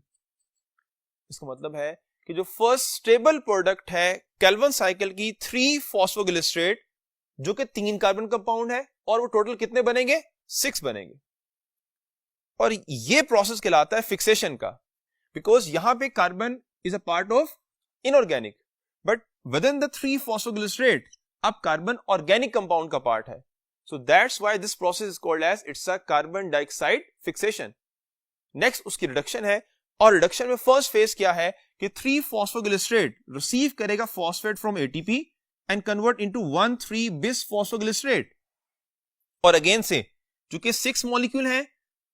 A: इसका मतलब है कि जो फर्स्ट स्टेबल प्रोडक्ट है कैल्विन साइकिल की 3 फॉस्फोग्लिसरेट, जो कि 3 कार्बन कंपाउंड है, और वो टोटल कितने बनेंगे? 6 बनेंगे। और ये प्रोसेस कहलाता है फिक्सेशन का, बिकॉज यहां पे carbon is a part of inorganic, but within the 3 phosphoglycerate अब कार्बन ऑर्गेनिक कंपाउंड का पार्ट है। So that's why this process is called as it's a carbon dioxide fixation. Next उसकी reduction है, और reduction में first phase क्या है कि 3 फॉस्फोग्लिसरेट रिसीव करेगा phosphate from ATP and convert into 1,3 bis phosphoglycerate. और अगेन से चूंकि 6 मॉलिक्यूल हैं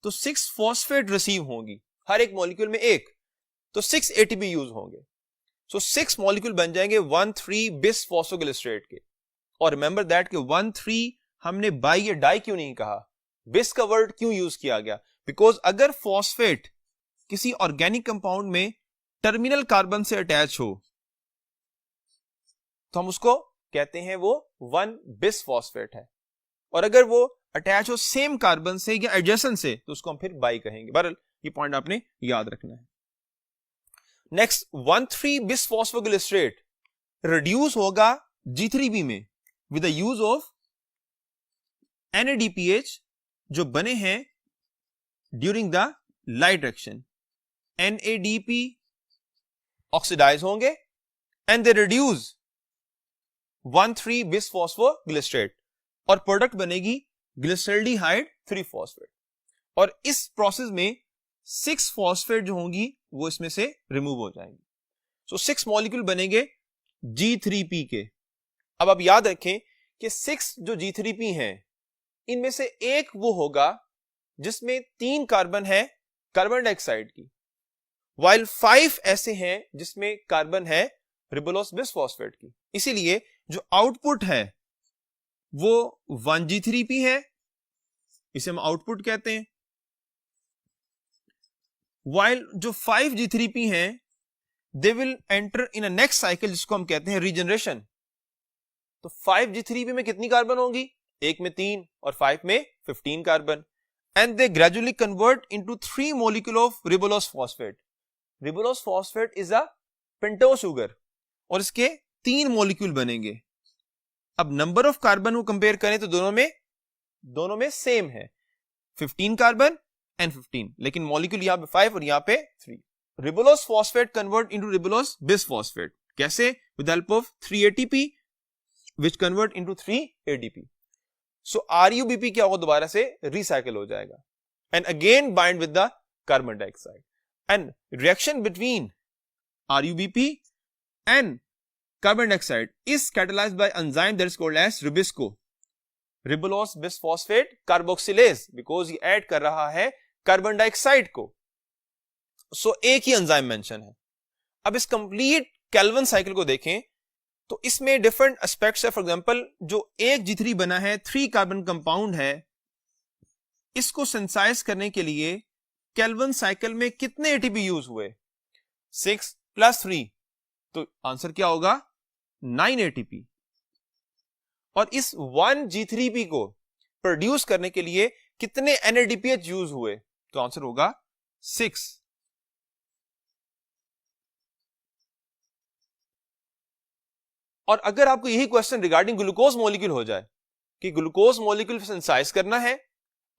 A: तो 6 फॉस्फेट रिसीव होंगी, हर एक मॉलिक्यूल में एक, तो 6 एटीपी यूज होंगे। सो 6 मॉलिक्यूल बन जाएंगे 1,3 बिस फॉस्फोग्लिसरेट के। और रिमेंबर दैट कि 1,3 हमने बाई या डाई क्यों नहीं कहा, बिस का वर्ड क्यों यूज किया गया? बिकॉज अगर फॉस्फेट किसी ऑर्गेनिक कंपाउंड में टर्मिनल कार्बन से अटैच हो तो हम उसको कहते हैं वो 1 बिस फॉस्फेट है, और अगर वो अटैच हो सेम कार्बन से या एडजेसेंट से तो उसको हम फिर बाई कहेंगे। बहरहाल ये पॉइंट आपने याद रखना है। नेक्स्ट 1,3 बिस फॉस्फोग्लिसरेट रिड्यूस होगा G3B में with the use of NADPH जो बने हैं during the light reaction. NADP oxidize होंगे and they reduce 1,3 bis phosphoglycerate, और प्रोडक्ट बनेगी ग्लिसरल्डिहाइड 3 फॉस्फेट। और इस प्रोसेस में 6 फॉस्फेट जो होंगी वो इसमें से रिमूव हो जाएंगी। सो 6 मॉलिक्यूल बनेंगे G3P के। अब आप याद रखें कि 6 जो G3P हैं इनमें से एक वो होगा जिसमें 3 कार्बन है कार्बन डाइऑक्साइड की, while 5 ऐसे हैं जिसमें कार्बन है रिबोलोस बिसफॉस्फेट की। इसीलिए जो आउटपुट है वो 1G3P है, इसे हम आउटपुट कहते हैं, while जो 5G3P हैं they will enter in a next cycle जिसको हम कहते हैं रीजनरेशन। तो 5G3P में कितनी कार्बन होंगी? एक में 3 और 5 में 15 carbon, and they gradually convert into 3 molecule of ribulose phosphate. Ribulose phosphate is a pentose sugar और इसके 3 मॉलिक्यूल बनेंगे। अब नंबर ऑफ कार्बन को कंपेयर करें तो दोनों में सेम है, 15 कार्बन एंड 15, लेकिन मॉलिक्यूल यहां पे 5 और यहां पे 3। रिबोलोस फॉस्फेट कन्वर्ट इनटू रिबोलोस बिसफॉस्फेट कैसे? With help of 3 ATP which convert into 3 ADP. So RUBP क्या होगा? दोबारा से रिसाइकिल हो जाएगा and again bind with the carbon dioxide, and reaction between RUBP and carbon dioxide is catalyzed by enzyme that is called as Ribisco, ribulose bisphosphate carboxylase, because ये add कर रहा है कार्बन डाइऑक्साइड को। सो एक ही enzyme mention है। अब इस complete Calvin cycle को देखें तो इसमें डिफरेंट एस्पेक्ट्स है। फॉर एग्जांपल जो एक G3 बना है 3 कार्बन कंपाउंड है, इसको सिंथेसाइज करने के लिए केल्विन साइकिल में कितने ATP यूज हुए? 6 + 3, तो आंसर क्या होगा? 9 ATP। और इस 1 G3P को प्रोड्यूस करने के लिए कितने NADPH यूज हुए? तो आंसर होगा 6। और अगर आपको यही क्वेश्चन रिगार्डिंग ग्लूकोज मॉलिक्यूल हो जाए कि ग्लूकोज मॉलिक्यूल सिंथेसाइज करना है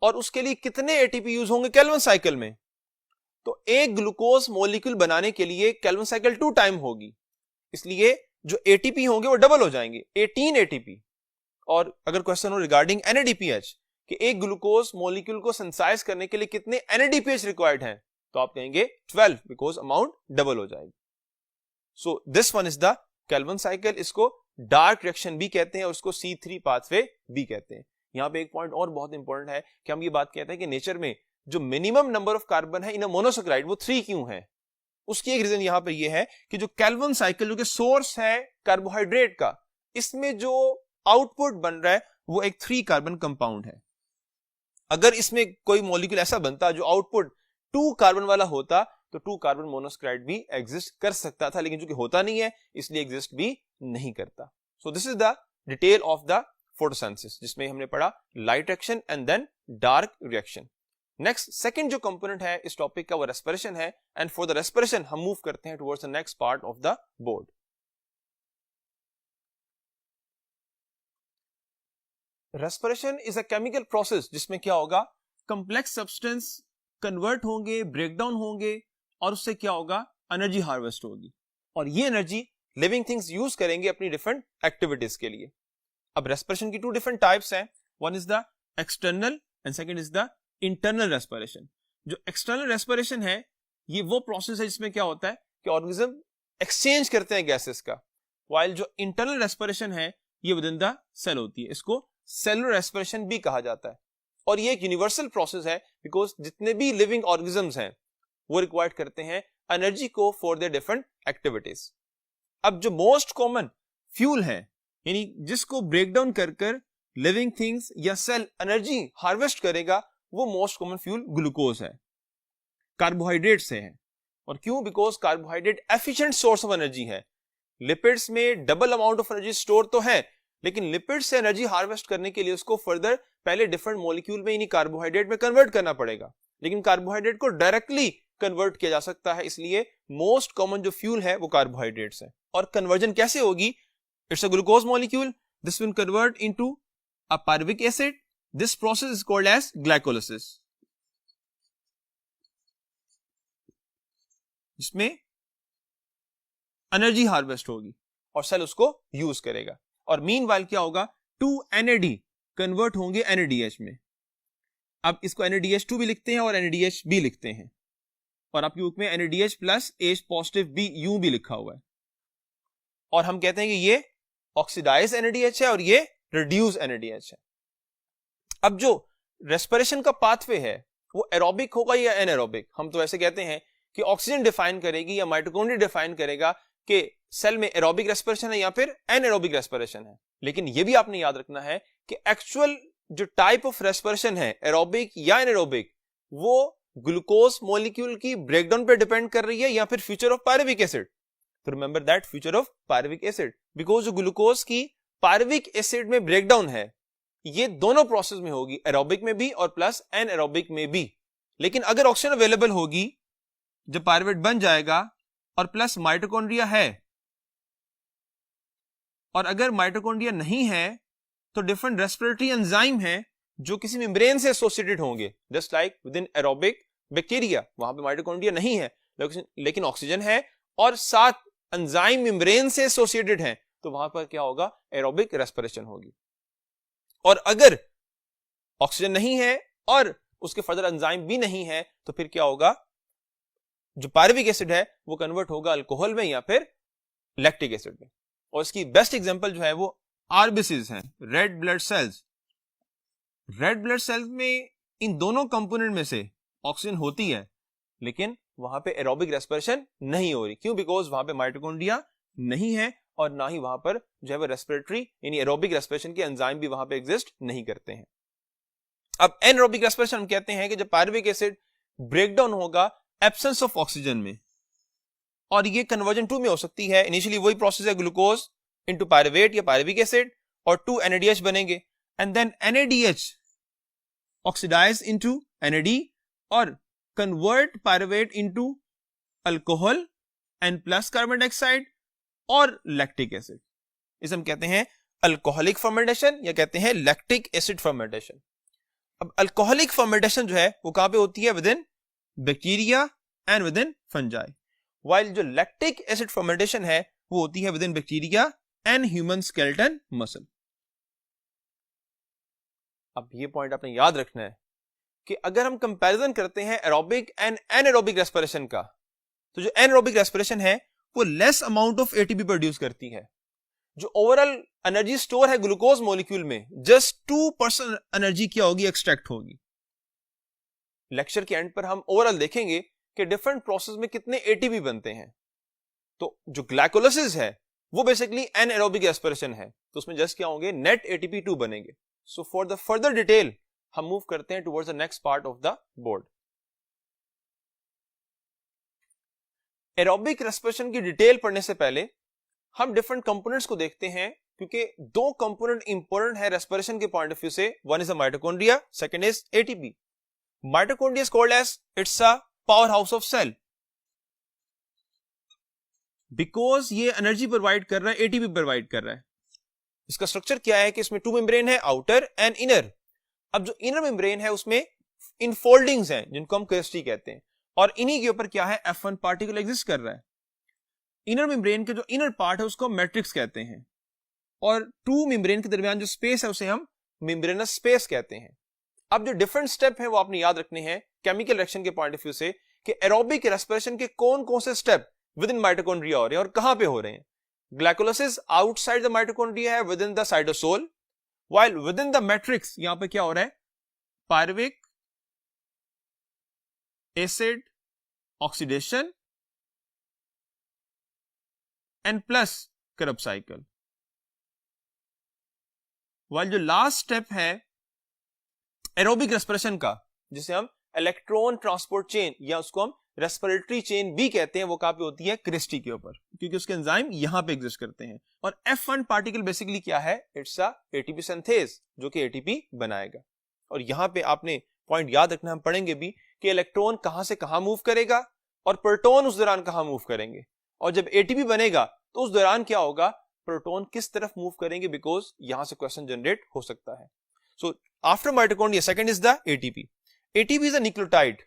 A: और उसके लिए कितने ATP यूज होंगे केल्विन साइकिल में, तो एक ग्लूकोज मॉलिक्यूल बनाने के लिए केल्विन साइकिल 2 टाइम होगी, इसलिए जो ATP होंगे वो डबल हो जाएंगे, 18 ATP। और अगर क्वेश्चन हो रिगार्डिंग NADPH कि एक ग्लूकोज मॉलिक्यूल को सिंथेसाइज करने के लिए कितने NADPH रिक्वायर्ड हैं, तो आप कहेंगे 12, बिकॉज अमाउंट डबल हो जाएगी। सो this one is the Calvin cycle. इसको डार्क रिएक्शन भी कहते हैं और उसको C3 पाथवे भी कहते हैं। यहां पे एक पॉइंट और बहुत इंपॉर्टेंट है कि हम ये बात कहते हैं कि नेचर में जो मिनिमम नंबर ऑफ कार्बन है इन अ मोनोसैकेराइड वो 3 क्यों है? उसकी एक रीजन यहां पर ये है कि जो केल्विन साइकिल जो कि सोर्स है कार्बोहाइड्रेट का, इसमें जो आउटपुट बन रहा है वो एक 3 कार्बन कंपाउंड है। अगर इसमें कोई मॉलिक्यूल ऐसा बनता जो आउटपुट 2 कार्बन वाला होता तो 2 कार्बन मोनोसैकेराइड भी एग्जिस्ट कर सकता था, लेकिन चूंकि होता नहीं है इसलिए एग्जिस्ट भी नहीं करता। So this is the detail of the photosynthesis, जिसमें हमने पढ़ा light reaction and then dark reaction. Next second जो कंपोनेंट है इस टॉपिक का वो रेस्पिरेशन है, एंड फॉर द रेस्पिरेशन हम मूव करते हैं towards the next part of the board. Respiration is a chemical process जिसमें क्या होगा? कंप्लेक्स सब्सटेंस कन्वर्ट होंगे, ब्रेकडाउन होंगे और उससे क्या होगा? एनर्जी हार्वेस्ट होगी, और ये एनर्जी लिविंग थिंग्स यूज करेंगे अपनी डिफरेंट एक्टिविटीज के लिए। अब रेस्पिरेशन की 2 डिफरेंट टाइप्स हैं, one is the external and second is the internal respiration. जो एक्सटर्नल रेस्पिरेशन है ये वो प्रोसेस है जिसमें क्या होता है कि ऑर्गेनिज्म एक्सचेंज करते हैं गैसेस का, व्हाइल जो इंटरनल रेस्पिरेशन है ये विद इन द सेल होती है। इसको सेलुलर रेस्पिरेशन भी कहा जाता है, और ये एक यूनिवर्सल प्रोसेस है बिकॉज जितने भी लिविंग ऑर्गेनिजम्स हैं वो रिक्वायर्ड करते हैं एनर्जी को फॉर देयर डिफरेंट एक्टिविटीज। अब जो मोस्ट कॉमन फ्यूल है, यानी जिसको ब्रेक डाउन कर लिविंग थिंग्स या सेल एनर्जी हार्वेस्ट करेगा, वो मोस्ट कॉमन फ्यूल ग्लूकोज है, कार्बोहाइड्रेट से है। और क्यों? Because carbohydrate efficient source of energy है। लिपिड्स में double amount of energy store तो है, लेकिन लिपिड से एनर्जी हार्वेस्ट करने के लिए उसको फर्दर पहले डिफरेंट मॉलिक्यूल में यानी कार्बोहाइड्रेट में कन्वर्ट करना पड़ेगा, लेकिन कार्बोहाइड्रेट को डायरेक्टली कन्वर्ट किया जा सकता है, इसलिए मोस्ट कॉमन जो फ्यूल है वो कार्बोहाइड्रेट्स है। और कन्वर्जन कैसे होगी? It's a glucose molecule, this will convert into a pyruvic acid, this process is called as glycolysis, जिसमें एनर्जी हार्वेस्ट होगी और सेल उसको यूज करेगा। और मीनवाइल क्या होगा? 2 NAD कन्वर्ट होंगे NADH में। अब इसको NADH2 भी लिखते हैं और NADH भी लिखते हैं। और आपकी बुक में NADH प्लस H पॉजिटिव भी यूं भी लिखा हुआ है, और हम कहते हैं कि ये ऑक्सीडाइज NADH है और ये रिड्यूस NADH है। अब जो रेस्पिरेशन का पाथवे है वो एरोबिक होगा या एनारोबिक? हम तो ऐसे कहते हैं कि ऑक्सीजन डिफाइन करेगी या माइटोकॉन्ड्रिया डिफाइन करेगा कि सेल में एरोबिक रेस्पिरेशन है या फिर एनारोबिक रेस्पिरेशन है। लेकिन ये भी आपने याद रखना है कि एक्चुअल जो टाइप ऑफ रेस्पिरेशन है एरोबिक या एनारोबिक, वो ग्लूकोज मॉलिक्यूल की ब्रेकडाउन पे डिपेंड कर रही है या फिर फ्यूचर ऑफ पायरुविक एसिड। तो remember that, future of pyruvic acid, because जो ग्लूकोज की पायरुविक एसिड में ब्रेकडाउन है ये दोनों प्रोसेस में होगी, एरोबिक में भी और प्लस एनारोबिक में भी। लेकिन अगर ऑक्सीजन अवेलेबल होगी जब पायरुवेट बन जाएगा और प्लस माइटोकॉन्ड्रिया है, और अगर माइटोकॉन्ड्रिया नहीं है तो डिफरेंट रेस्पिरेटरी एंजाइम है जो किसी मेम्ब्रेन से एसोसिएटेड होंगे, just like with in aerobic bacteria, वहां पे माइटोकॉन्ड्रिया नहीं है लेकिन ऑक्सीजन है और साथ एंजाइम मेम्ब्रेन से एसोसिएटेड है, तो वहां पर क्या होगा? एरोबिक रेस्पिरेशन होगी। और अगर ऑक्सीजन नहीं है और उसके फर्दर एंजाइम भी नहीं है तो फिर क्या होगा? जो पायरुविक एसिड है वो कन्वर्ट होगा अल्कोहल में या फिर लैक्टिक एसिड में। और इसकी बेस्ट एग्जांपल जो है वो आरबीसीज हैं, red blood cells. Red blood cells में इन दोनों कंपोनेंट में से ऑक्सीजन होती है लेकिन वहां पे एरोबिक रेस्पिरेशन नहीं हो रही। क्यों? बिकॉज वहां पे माइटोकॉन्ड्रिया नहीं है और ना ही वहां पर जो है वो रेस्पिरेटरी यानी एरोबिक रेस्पिरेशन के एंजाइम भी वहां पे एग्जिस्ट नहीं करते हैं। अब एनरोबिक रेस्पिरेशन हम कहते हैं कि जब पायरुविक एसिड ब्रेकडाउन होगा एब्सेंस ऑफ ऑक्सीजन में, और ये कन्वर्जन 2 में हो सकती है। इनिशियली वही प्रोसेस है, ग्लूकोज इनटू पायरुवेट या पायरुविक एसिड और 2 NADH बनेंगे, and then NADH oxidize into NAD और convert pyruvate into alcohol and plus carbon dioxide और लैक्टिक एसिड। इसे हम कहते हैं अल्कोहलिक फर्मेंटेशन या कहते हैं लैक्टिक एसिड फर्मेंटेशन। अब अल्कोहलिक फर्मेंटेशन जो है वो कहां पे होती है? Within bacteria and within fungi, while जो लैक्टिक एसिड फर्मेंटेशन है वो होती है within bacteria and human skeleton muscle. अब ये पॉइंट आपने याद रखना है कि अगर हम कंपैरिजन करते हैं एरोबिक एंड एनारोबिक रेस्पिरेशन का, तो जो एनारोबिक रेस्पिरेशन है वो less amount of ATP produce करती है। जो ओवरऑल एनर्जी स्टोर है ग्लूकोज मॉलिक्यूल में, जस्ट 2% एनर्जी क्या होगी? एक्सट्रैक्ट होगी। लेक्चर के एंड पर हम ओवरऑल देखेंगे कि डिफरेंट प्रोसेस में कितने एटीपी बनते हैं। तो जो ग्लाइकोलाइसिस है वो बेसिकली एनारोबिक रेस्पिरेशन है, तो उसमें जस्ट क्या होंगे? नेट एटीपी 2 बनेंगे। So for the further detail हम मूव करते हैं towards the next part of the board. Aerobic respiration की डिटेल पढ़ने से पहले हम डिफरेंट कंपोनेंट्स को देखते हैं, क्योंकि 2 कंपोनेंट इंपॉर्टेंट है रेस्पिरेशन के पॉइंट ऑफ व्यू से। One is a mitochondria, second is ATP. Mitochondria is called as it's a power house of cell, because ये एनर्जी प्रोवाइड कर रहा है, एटीपी प्रोवाइड कर रहा है। इसका स्ट्रक्चर क्या है कि इसमें 2 मेम्ब्रेन है, आउटर एंड इनर। अब जो इनर मेम्ब्रेन है उसमें इनफोल्डिंग्स हैं जिनको हम क्रिस्टी कहते हैं, और इन्हीं के ऊपर क्या है? F1 पार्टिकल एग्जिस्ट कर रहा है। इनर मेम्ब्रेन के जो इनर पार्ट है उसको मैट्रिक्स कहते हैं, और 2 मेम्ब्रेन के दरमियान जो स्पेस है उसे हम मेम्ब्रेनस स्पेस कहते हैं। अब जो डिफरेंट स्टेप है वो आपने याद रखने हैं केमिकल रिएक्शन के पॉइंट ऑफ व्यू से, कि एरोबिक रेस्पिरेशन के कौन कौन से स्टेप विद इन माइटोकॉन्ड्रिया हो रहे हैं और कहां पे हो रहे हैं। ग्लाइकोलाइसिस आउटसाइड द माइटोकॉन्ड्रिया है, within the cytosol, while with in the matrix यहां पे क्या हो रहा है? Pyruvic acid oxidation and plus करब साइकिल। वाइल जो लास्ट स्टेप है एरोबिक रेस्पिरेशन का, जिसे हम इलेक्ट्रॉन ट्रांसपोर्ट चेन या उसको हम रेस्पिरेटरी चेन भी कहते हैं, वो कहां पे होती है? क्रिस्टी के ऊपर, क्योंकि उसके एंजाइम यहां पे एग्जिस्ट करते हैं। और F1 पार्टिकल बेसिकली क्या है? इट्स अ एटीपी सिंथेज, जो कि एटीपी बनाएगा। और यहां पे आपने पॉइंट याद रखना, हम पढ़ेंगे भी कि इलेक्ट्रॉन कहां से कहां मूव करेगा और प्रोटॉन उस दौरान कहां मूव करेंगे, और जब एटीपी बनेगा तो उस दौरान क्या होगा? प्रोटॉन किस तरफ मूव करेंगे, बिकॉज यहां से क्वेश्चन जनरेट हो सकता है। So after mitochondria second is the ATP. ATP is a nucleotide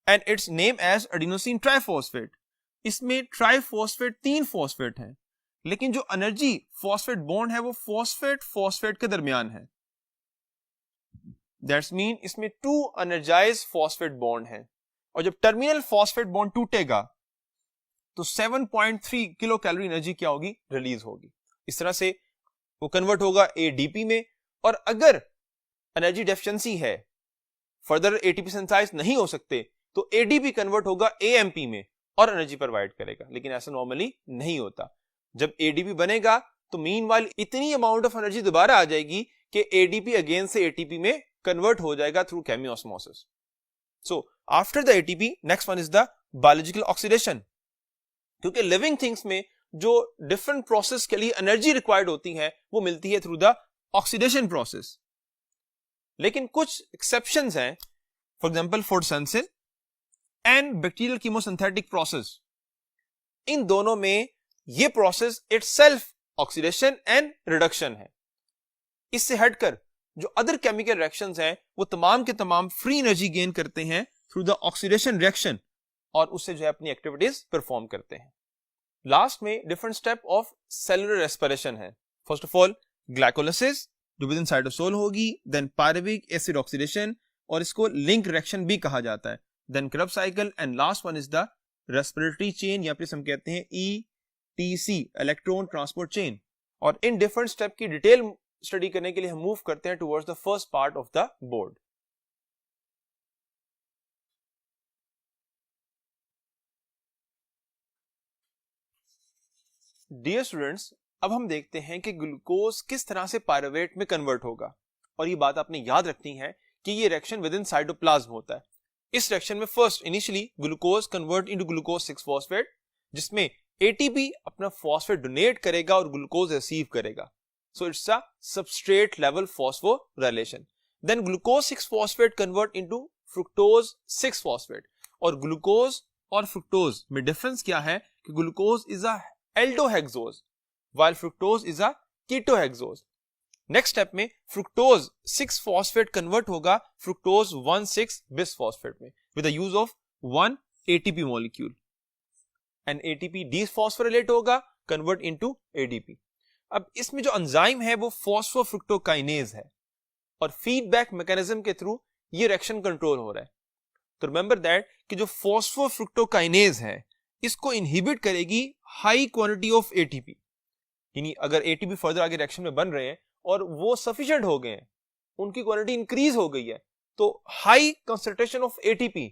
A: and its name as adenosine triphosphate. इसमें ट्राइफॉस्फेट 3 फॉस्फेट है, लेकिन जो एनर्जी फॉस्फेट बॉन्ड है वो फॉस्फेट फॉस्फेट के दरमियान है। दैट्स मीन इसमें 2 एनर्जाइज फॉस्फेट बॉन्ड है, और जब टर्मिनल फॉस्फेट बॉन्ड टूटेगा तो 7.3 किलो कैलोरी एनर्जी क्या होगी, रिलीज होगी। इस तरह से वो कन्वर्ट होगा एडीपी में। और अगर एनर्जी डेफिशिएंसी है, फर्दर एटीपी सिंथेसाइज नहीं हो सकते, तो एडीपी कन्वर्ट होगा एएमपी में और एनर्जी प्रोवाइड करेगा। लेकिन ऐसा नॉर्मली नहीं होता। जब एडीपी बनेगा तो मीनवाइल इतनी अमाउंट ऑफ एनर्जी दोबारा आ जाएगी कि एडीपी अगेन से एटीपी में कन्वर्ट हो जाएगा through chemiosmosis. So after the ATP next one is the biological oxidation. क्योंकि लिविंग थिंग्स में जो डिफरेंट प्रोसेस के लिए एनर्जी रिक्वायर्ड होती है वो मिलती है थ्रू द ऑक्सीडेशन प्रोसेस। लेकिन कुछ एक्सेप्शंस हैं, for example photosynthesis and bacterial chemosynthetic process. इन दोनों में ये process itself oxidation and reduction है। इससे हटकर जो अदर केमिकल रिएक्शंस हैं वो तमाम के तमाम फ्री एनर्जी गेन करते हैं थ्रू द ऑक्सीडेशन रिएक्शन और उससे जो है अपनी एक्टिविटीज परफॉर्म करते हैं। लास्ट में different step of cellular respiration है। फर्स्ट ऑफ ऑल ग्लाइकोलाइसिस जो विद इन साइटोसोल होगी, देन पायरुविक एसिड ऑक्सीडेशन और इसको लिंक रिएक्शन भी कहा जाता है, then Krebs cycle and last one is the respiratory chain या फिर हम कहते हैं ETC इलेक्ट्रॉन ट्रांसपोर्ट चेन। और इन डिफरेंट स्टेप की डिटेल स्टडी करने के लिए हम मूव करते हैं towards the first part of the board. Dear students, अब हम देखते हैं कि ग्लूकोज किस तरह से पायरुवेट में कन्वर्ट होगा। और ये बात आपने याद रखनी है कि ये रिएक्शन विद इन साइटोप्लाज्म होता है। इस रिएक्शन में first initially glucose convert into glucose 6 phosphate, जिसमें एटीपी अपना फॉस्फेट डोनेट करेगा और ग्लूकोज रिसीव करेगा। So it's a substrate level phosphorylation. Then glucose 6 phosphate convert into fructose 6 phosphate. और ग्लूकोज और फ्रुक्टोज में डिफरेंस क्या है कि glucose is a aldohexose while fructose is a ketohexose. Next step में फ्रुक्टोज 6 फॉस्फेट कन्वर्ट होगा fructose 1,6 bisphosphate में with the use of 1 ATP molecule and ATP dephosphorylate होगा कन्वर्ट इनटू एडीपी। अब इसमें जो एंजाइम है वो फॉस्फोफ्रुक्टोकाइनेज है और फीडबैक मैकेनिज्म के थ्रू ये रिएक्शन कंट्रोल हो रहा है। तो रिमेंबर दैट कि जो फॉस्फोफ्रुक्टोकाइनेज है इसको इनहिबिट करेगी हाई क्वांटिटी ऑफ एटीपी। यानी अगर एटीपी फर्दर आगे रिएक्शन में बन रहे हैं और वो सफिशिएंट हो गए हैं, उनकी क्वांटिटी इंक्रीज हो गई है, तो हाई कंसंट्रेशन ऑफ एटीपी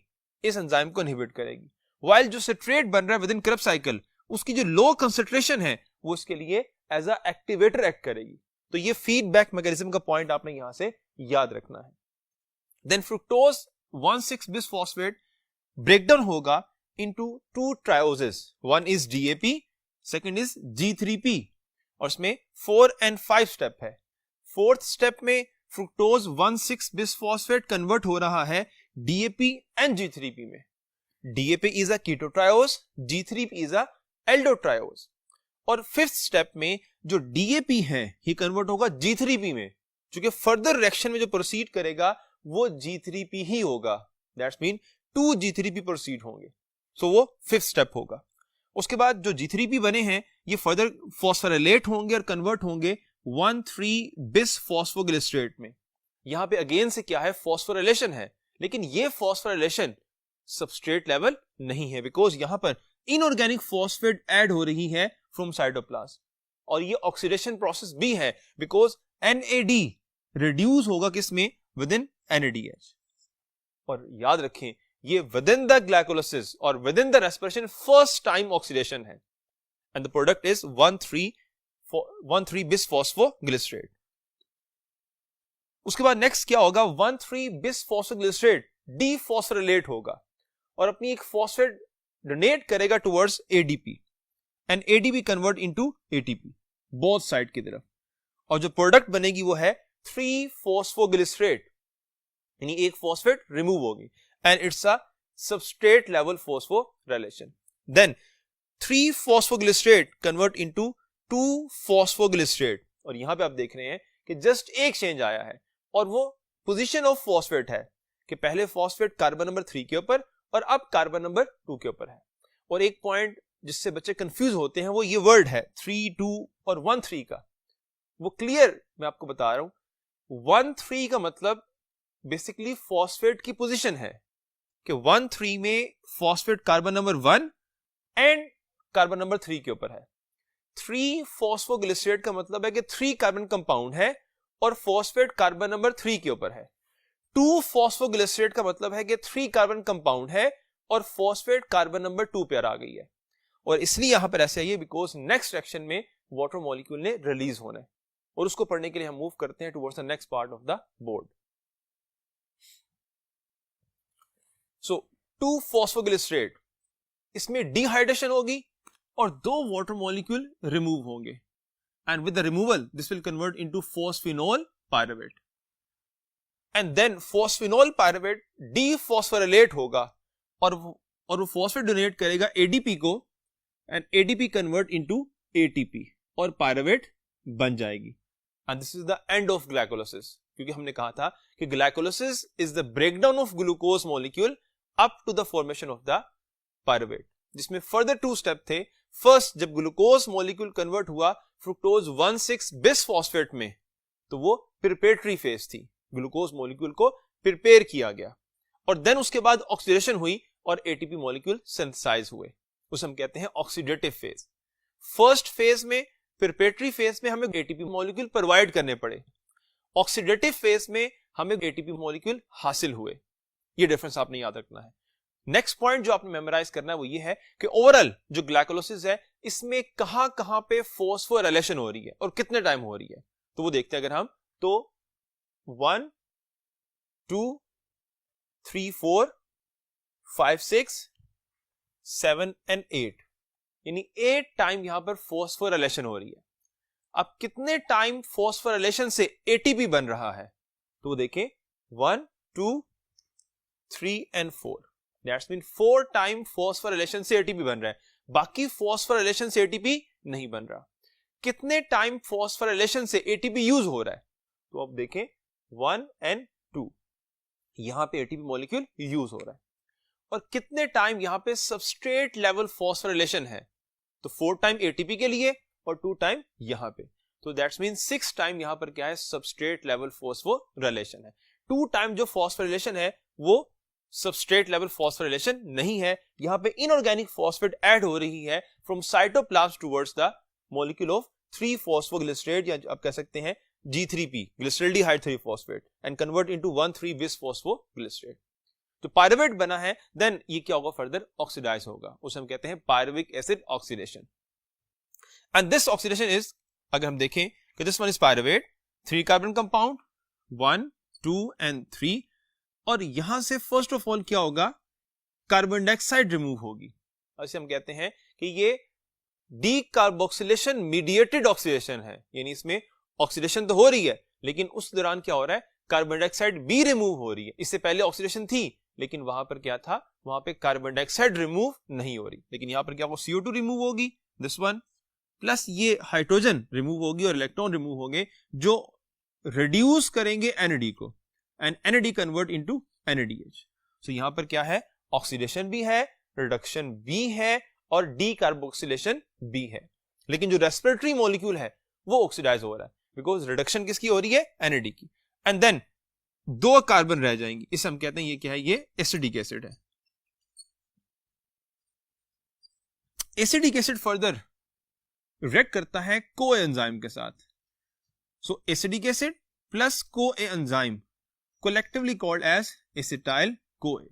A: इस एंजाइम को इनहिबिट करेगी। वाइल जो सिट्रेट बन रहा है विद इन Krebs साइकिल, उसकी जो लो कंसंट्रेशन है वो इसके लिए एज अ एक्टिवेटर एक्ट करेगी। तो ये फीडबैक मैकेनिज्म का पॉइंट आपने यहां से याद रखना है। देन फ्रुक्टोज 1,6 बिसफॉस्फेट ब्रेकडाउन होगा into 2 trioses, one is DAP, second is G3P और इसमें 4 and 5 स्टेप है। फोर्थ स्टेप में फ्रुक्टोज 1,6 बिसफॉस्फेट कन्वर्ट हो रहा है DAP एंड G3P में। DAP is a ketotriose, G3P is a aldotriose. और फिफ्थ स्टेप में जो DAP है ये कन्वर्ट होगा G3P में, क्योंकि फर्दर रिएक्शन में जो प्रोसीड करेगा वो G3P ही होगा। दैट्स मीन 2 G3P प्रोसीड होंगे। सो वो फिफ्थ स्टेप होगा। उसके बाद जो G3P बने हैं ये फर्दर फॉस्फोराइलेट होंगे और कन्वर्ट होंगे 1,3 बिस फॉस्फोग्लिसरेट में। यहां पे अगेन से क्या है, फॉस्फोराइलेशन है, लेकिन ये फॉस्फोराइलेशन सबस्ट्रेट लेवल नहीं है, बिकॉज यहां पर इनऑर्गेनिक फॉस्फेट ऐड हो रही है फ्रॉम साइटोप्लाज्म। और ये ऑक्सीडेशन प्रोसेस भी है बिकॉज NAD रिड्यूस होगा किसमें, विद इन NADH। और याद रखें ये विद इन द ग्लाइकोलाइसिस और within the respiration first time oxidation है and the product is 1,3 bisphosphoglycerate. उसके बाद नेक्स्ट क्या होगा, 1,3 बिसफॉस्फोग्लिसरेट डीफॉस्फोरिलेट होगा और अपनी एक फॉस्फेट डोनेट करेगा towards ADP and ADP convert into ATP both side की तरफ। और जो प्रोडक्ट बनेगी वो है 3 फॉस्फोग्लिसरेट, यानी एक फॉस्फेट रिमूव होगी and it's a substrate level phosphorylation. Then 3 phosphoglycerate convert into 2 phosphoglycerate. और यहां पे आप देख रहे हैं कि जस्ट एक चेंज आया है और वो पोजीशन ऑफ फॉस्फेट है कि पहले फॉस्फेट कार्बन नंबर 3 के ऊपर और अब कार्बन नंबर 2 के ऊपर है। और एक पॉइंट जिससे बच्चे कंफ्यूज होते हैं वो ये वर्ड है 3, 2 और 1, 3 का। वो क्लियर मैं आपको बता रहा हूं, 1, 3 का मतलब बेसिकली फॉस्फेट की पोजीशन है कि 1,3 में phosphate carbon number 1 and carbon number 3 के ऊपर है। 3 फॉस्फोग्लिसरेट का मतलब है कि 3 कार्बन कंपाउंड है और फॉस्फेट कार्बन नंबर 3 के ऊपर है। 2 फॉस्फोग्लिसरेट का मतलब है कि 3 कार्बन कंपाउंड है और फॉस्फेट कार्बन नंबर 2 पे आ गई है। और इसलिए यहां पर ऐसे आई है बिकॉज नेक्स्ट रिएक्शन में वाटर मॉलिक्यूल ने रिलीज होना है। और उसको पढ़ने के लिए हम मूव करते हैं towards the next part of the board. So 2 phosphoglycerate, इसमें डिहाइड्रेशन होगी और 2 वाटर मॉलिक्यूल रिमूव होंगे and with the removal this will convert into phosphoenol pyruvate and then phosphoenol pyruvate dephosphorylate होगा और वो फॉस्फेट डोनेट करेगा एडीपी को and ADP convert into ATP और पायरुवेट बन जाएगी and this is the end of glycolysis. क्योंकि हमने कहा था कि glycolysis is the breakdown of glucose molecule up to the formation of the pyruvate, जिसमें फर्दर 2 स्टेप थे। फर्स्ट, जब ग्लूकोज मॉलिक्यूल कन्वर्ट हुआ फ्रुक्टोज 1,6 बिसफॉस्फेट में, तो वो प्रिपरेटरी फेज थी, ग्लूकोज मॉलिक्यूल को प्रिपेयर किया गया और देन उसके बाद ऑक्सीडेशन हुई और एटीपी मॉलिक्यूल सिंथेसाइज हुए, उसे हम कहते हैं ऑक्सीडेटिव फेज। फर्स्ट फेज में, प्रिपरेटरी फेज में हमें एटीपी मॉलिक्यूल प्रोवाइड करने पड़े, ऑक्सीडेटिव फेज में हमें एटीपी मॉलिक्यूल हासिल हुए। ये डिफरेंस आपने याद रखना है। नेक्स्ट पॉइंट जो आपने मेमोराइज करना है वो ये है कि ओवरऑल जो ग्लाइकोलाइसिस है इसमें कहां पे फॉस्फोराइलेशन हो रही है और कितने टाइम हो रही है, तो वो देखते हैं अगर हम, तो 1 2 3 4 5 6 7 एंड 8, यानी 8 टाइम यहां पर फॉस्फोराइलेशन हो रही है। अब कितने टाइम फॉस्फोराइलेशन से एटीपी बन रहा है, तो वो देखें 1 2 3 and 4, that's mean 4 time phosphorylation से एटीपी बन रहा है, बाकी फॉस्फोराइलेशन से एटीपी नहीं बन रहा। कितने टाइम फॉस्फोराइलेशन से एटीपी यूज हो रहा है, तो अब देखें 1 एंड 2, यहां पे एटीपी मॉलिक्यूल यूज हो रहा है। और कितने टाइम यहां पे सबस्ट्रेट लेवल फॉस्फोराइलेशन है, तो 4 टाइम एटीपी के लिए और 2 टाइम यहां पे, तो दैट्स मीन 6 टाइम यहां पर क्या है, सबस्ट्रेट लेवल फॉस्फोराइलेशन है। 2 टाइम जो फॉस्फोराइलेशन है वो सबस्ट्रेट लेवल फॉस्फोराइलेशन नहीं है, यहां पे इनऑर्गेनिक फॉस्फेट ऐड हो रही है from cytoplasm towards the molecule of 3 phosphoglycerate, या आप कह सकते हैं G3P, glyceraldehyde 3 phosphate, and convert into 1,3 bis phosphoglycerate. तो पायरुवेट बना है, देन ये क्या होगा, फर्दर ऑक्सीडाइज होगा, उसे हम कहते हैं pyruvic acid oxidation. And this oxidation is, अगर हम देखें कि this one is pyruvate, 3 carbon compound 1 2 and 3, और यहां से फर्स्ट ऑफ ऑल क्या होगा, कार्बन डाइऑक्साइड रिमूव होगी। ऐसे हम कहते हैं कि ये डीकार्बोक्सिलेशन मीडिएटेड ऑक्सीडेशन है, यानी इसमें ऑक्सीडेशन तो हो रही है लेकिन उस दौरान क्या हो रहा है, कार्बन डाइऑक्साइड भी रिमूव हो रही है। इससे पहले ऑक्सीडेशन थी लेकिन वहां पर क्या था, वहां पे कार्बन डाइऑक्साइड रिमूव नहीं हो रही, लेकिन यहां पर क्या होगा, CO2 रिमूव होगी, दिस वन, प्लस ये हाइड्रोजन रिमूव होगी और इलेक्ट्रॉन रिमूव होंगे जो रिड्यूस करेंगे NAD को, and NAD convert into NADH। सो यहां पर क्या है, ऑक्सीडेशन भी है, रिडक्शन भी है और डीकार्बोक्सिलेशन भी है, लेकिन जो रेस्पिरेटरी मॉलिक्यूल है वो ऑक्सीडाइज हो रहा है बिकॉज रिडक्शन किसकी हो रही है, NAD की। एंड देन 2 कार्बन रह जाएंगी, इसे हम कहते हैं ये क्या है, ये एसिडिक एसिड है। एसिडिक एसिड फर्दर रिएक्ट करता है कोए एंजाइम के साथ। सो एसिडिक एसिड प्लस कोए enzyme collectively called as acetyl CoA।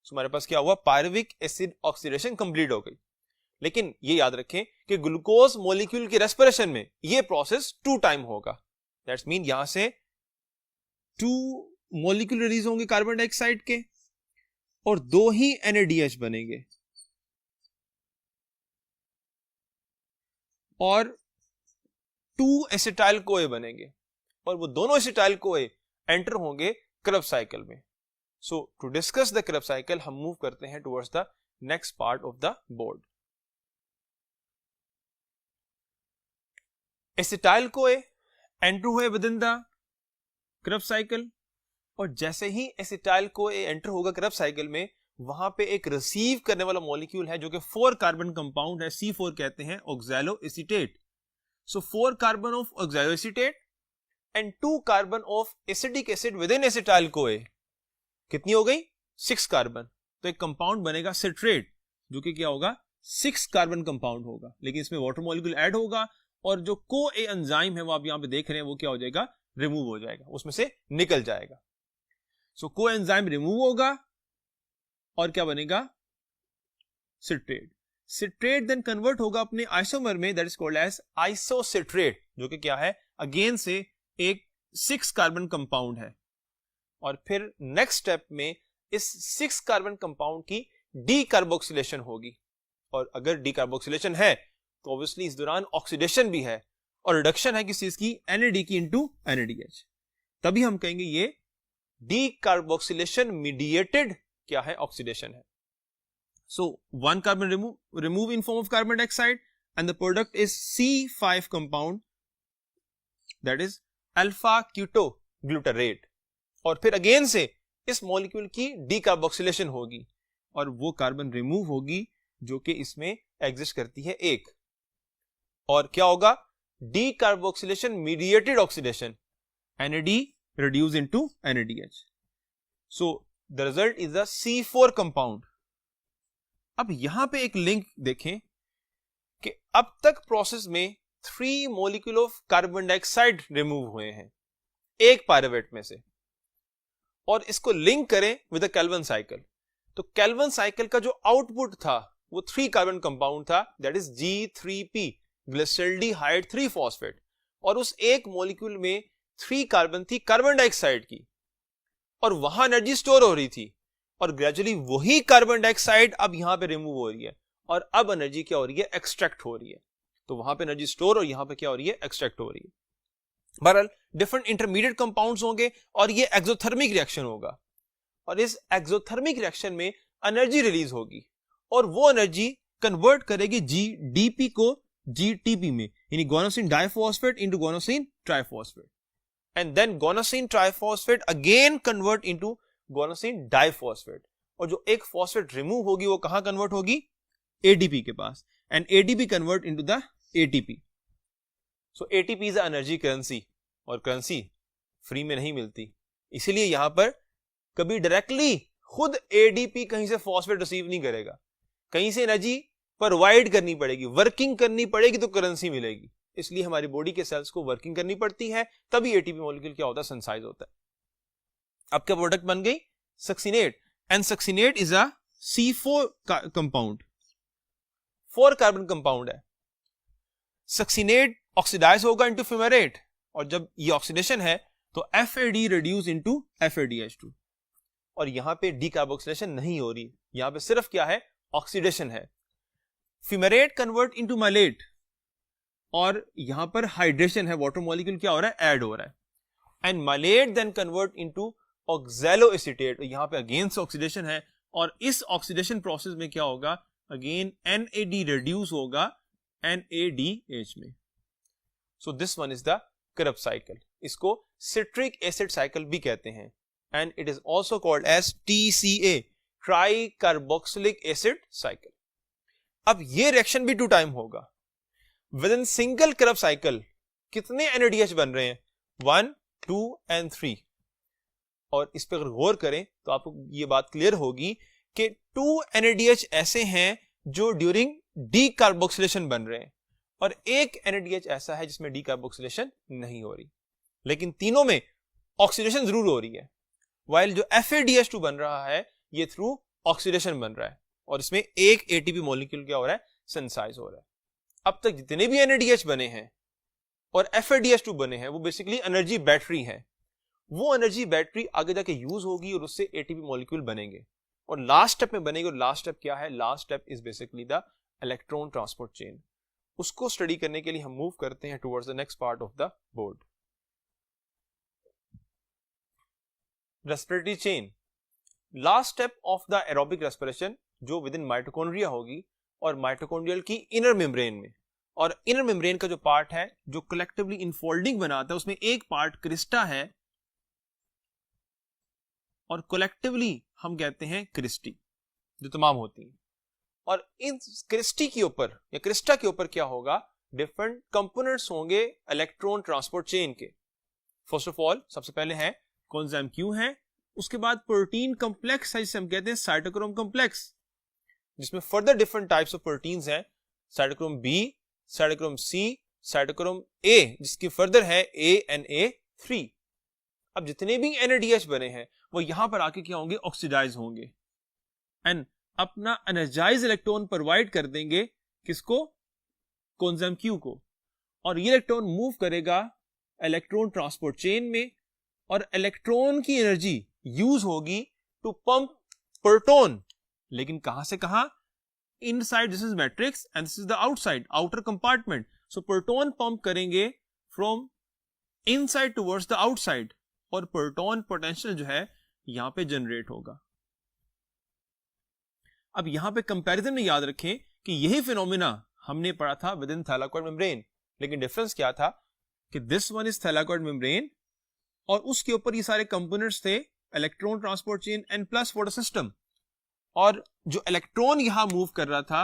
A: सो हमारे पास क्या हुआ, पायरुविक एसिड ऑक्सीडेशन कंप्लीट हो गई। लेकिन ये याद रखें कि ग्लूकोज मॉलिक्यूल की रेस्पिरेशन में ये प्रोसेस 2 टाइम होगा, दैट्स मीन यहां से 2 मॉलिक्यूल रिलीज होंगे कार्बन डाइऑक्साइड के और 2 ही NADH बनेंगे और 2 एसिटाइल CoA बनेंगे और वो दोनों एसिटाइल CoA एंटर होंगे Krebs साइकिल में। So to discuss the Krebs cycle हम मूव करते हैं towards the next part of the board. Acetyl CoA enter हुए within the Krebs cycle और जैसे ही एसिटाइल CoA एंटर होगा Krebs साइकिल में, वहां पे एक रिसीव करने वाला मॉलिक्यूल है जो कि 4 कार्बन कंपाउंड है, C4 कहते हैं, oxaloacetate. So 4 carbon of oxaloacetate and 2 carbon of acidic acid within acetyl CoA, कितनी हो गई, 6 कार्बन, तो एक कंपाउंड बनेगा सिट्रेट, जो कि क्या होगा 6 कार्बन कंपाउंड होगा, लेकिन इसमें वाटर मॉलिक्यूल ऐड होगा और जो को ए एंजाइम है वो आप यहां पे देख रहे हैं वो क्या हो जाएगा, रिमूव हो जाएगा, उसमें से निकल जाएगा। सो को एंजाइम रिमूव होगा और क्या बनेगा, सिट्रेट। सिट्रेट देन कन्वर्ट होगा अपने आइसोमर में, that is called as isocitrate, जो कि क्या है, अगेन से एक 6 कार्बन कंपाउंड है। और फिर नेक्स्ट स्टेप में इस 6 कार्बन कंपाउंड की डीकार्बोक्सिलेशन होगी, और अगर डीकार्बोक्सिलेशन है तो ऑब्वियसली इस दौरान ऑक्सीडेशन भी है और रिडक्शन है किस चीज की, NAD की इनटू NADH, तभी हम कहेंगे ये डीकार्बोक्सिलेशन मीडिएटेड क्या है, ऑक्सीडेशन है। So one carbon remove in form of carbon dioxide and the product is C5 compound, that is alpha ketoglutarate, और फिर अगेन से इस मॉलिक्यूल की डीकार्बोक्सिलेशन होगी और वो कार्बन रिमूव होगी जो कि इसमें एग्जिस्ट करती है एक, और क्या होगा, decarboxylation mediated oxidation, NAD reduced into NADH, so the result is the C4 compound। अब यहां पे एक लिंक देखें कि अब तक प्रोसेस में 3 molecule of carbon dioxide remove हुए हैं एक पायरुवेट में से, और इसको लिंक करें विद द केल्विन साइकिल, तो केल्विन साइकिल का जो आउटपुट था वो 3 कार्बन कंपाउंड था, that is G3P, glyceraldehyde 3 phosphate, और उस एक मॉलिक्यूल में 3 कार्बन थी कार्बन डाइऑक्साइड की, और वहां एनर्जी स्टोर हो रही थी, और ग्रेजुअली वही कार्बन डाइऑक्साइड अब यहां पे रिमूव हो रही है, और अब एनर्जी क्या हो रही है, एक्सट्रैक्ट हो रही है। तो वहां पे एनर्जी स्टोर और यहां पे क्या हो रही है, एक्सट्रैक्ट हो रही है। बहरहाल डिफरेंट इंटरमीडिएट कंपाउंड्स होंगे और ये एक्सोथर्मिक रिएक्शन होगा, और इस एक्सोथर्मिक रिएक्शन में एनर्जी रिलीज होगी और वो एनर्जी कन्वर्ट करेगी GDP को GTP में, यानी guanosine diphosphate into guanosine triphosphate, and then guanosine triphosphate again convert into guanosine diphosphate, और जो एक फॉस्फेट रिमूव होगी वो कहां कन्वर्ट होगी, ADP के पास, and ADP convert into the ATP। So ATP is energy currency, और करेंसी फ्री में नहीं मिलती, इसीलिए यहां पर कभी डायरेक्टली खुद ADP कहीं से फॉस्फेट रिसीव नहीं करेगा, कहीं से एनर्जी प्रोवाइड करनी पड़ेगी, वर्किंग करनी पड़ेगी तो करेंसी मिलेगी, इसलिए हमारी बॉडी के सेल्स को वर्किंग करनी पड़ती है, तभी ATP मॉलिक्यूल क्या होता है, सिंथेसाइज होता है। अब क्या प्रोडक्ट बन गई, succinate, and succinate is a C4 compound, 4 carbon compound है। सक्सिनेट ऑक्सीडाइज होगा इनटू फ्यूमेरेट, और जब ये ऑक्सीडेशन है तो FAD रिड्यूस इनटू FADH2, और यहां पे डीकार्बोक्सिलेशन नहीं हो रही, यहां पे सिर्फ क्या है, ऑक्सीडेशन है। फ्यूमेरेट कन्वर्ट इनटू मालेट, और यहां पर हाइड्रेशन है, वाटर मॉलिक्यूल क्या हो रहा है, ऐड हो रहा है, एंड मालेट देन कन्वर्ट इनटू ऑक्सैलोएसीटेट, यहां पे अगेन से ऑक्सीडेशन है, और इस ऑक्सीडेशन प्रोसेस में क्या होगा, अगेन NAD रिड्यूस होगा NADH में। So this one is the Krebs cycle, इसको सिट्रिक एसिड साइकिल भी कहते हैं, and it is also called as TCA, tri carboxylic acid cycle. अब ये रिएक्शन भी 2 टाइम होगा, within single Krebs cycle कितने NADH बन रहे हैं, 1, 2 एंड 3, और इस पर अगर गौर करें तो आपको ये बात क्लियर होगी कि 2 NADH ऐसे हैं जो ड्यूरिंग डीकार्बोक्सिलेशन बन रहे हैं, और एक NADH ऐसा है जिसमें डीकार्बोक्सिलेशन नहीं हो रही, लेकिन तीनों में ऑक्सीडेशन जरूर हो रही है, वाइल जो FADH2 बन रहा है ये थ्रू ऑक्सीडेशन बन रहा है, और इसमें एक ATP मॉलिक्यूल क्या हो रहा है, सिंथेसाइज हो रहा है। अब तक जितने भी NADH बने हैं और FADH2 बने हैं वो बेसिकली एनर्जी बैटरी है, वो एनर्जी बैटरी आगे जाके यूज होगी और उससे ATP मॉलिक्यूल बनेंगे, और लास्ट स्टेप में बनेगी, और लास्ट स्टेप क्या है, last step is basically the electron transport chain. उसको स्टडी करने के लिए हम मूव करते हैं towards the next part of the board, respiratory chain, last step of the aerobic respiration, जो विद इन माइटोकॉन्ड्रिया होगी और माइटोकॉन्ड्रियल की इनर मेम्ब्रेन में, और इनर मेम्ब्रेन का जो पार्ट है जो कलेक्टिवली इनफोल्डिंग बनाता है, उसमें एक पार्ट क्रिस्टा है और कलेक्टिवली हम कहते हैं क्रिस्टी, जो तमाम होती है, और इन क्रिस्टी के ऊपर या क्रिस्टा के ऊपर क्या होगा, डिफरेंट कंपोनेंट्स होंगे इलेक्ट्रॉन ट्रांसपोर्ट चेन के। फर्स्ट ऑफ ऑल सबसे पहले है कोएंजाइम Q है, उसके बाद प्रोटीन कॉम्प्लेक्स है जिसे हम कहते हैं साइटोक्रोम कॉम्प्लेक्स, जिसमें further different types of proteins हैं, cytochrome B, cytochrome C, cytochrome A, जिसकी फर्दर है ANA3। अब जितने भी NADH बने हैं वो यहां पर आके क्या होंगे, ऑक्सीडाइज होंगे एंड अपना एनर्जाइज इलेक्ट्रॉन प्रोवाइड कर देंगे किसको, कोएंजाइम Q को, और ये इलेक्ट्रॉन मूव करेगा इलेक्ट्रॉन ट्रांसपोर्ट चेन में और इलेक्ट्रॉन की एनर्जी यूज होगी टू पंप प्रोटॉन, लेकिन कहां से कहां, inside, this is matrix and this is the outside, outer compartment. So proton pump करेंगे from inside towards the outside और प्रोटॉन पोटेंशियल जो है यहां पे जनरेट होगा। अब यहां पे कंपैरिजन में याद रखें कि यही फिनोमिना हमने पढ़ा था विद इन थैलाकोइड मेम्ब्रेन, लेकिन डिफरेंस क्या था कि दिस वन इज थैलाकोइड मेम्ब्रेन और उसके ऊपर ये सारे कंपोनेंट्स थे, electron transport chain and plus photo system, और जो इलेक्ट्रॉन यहां मूव कर रहा था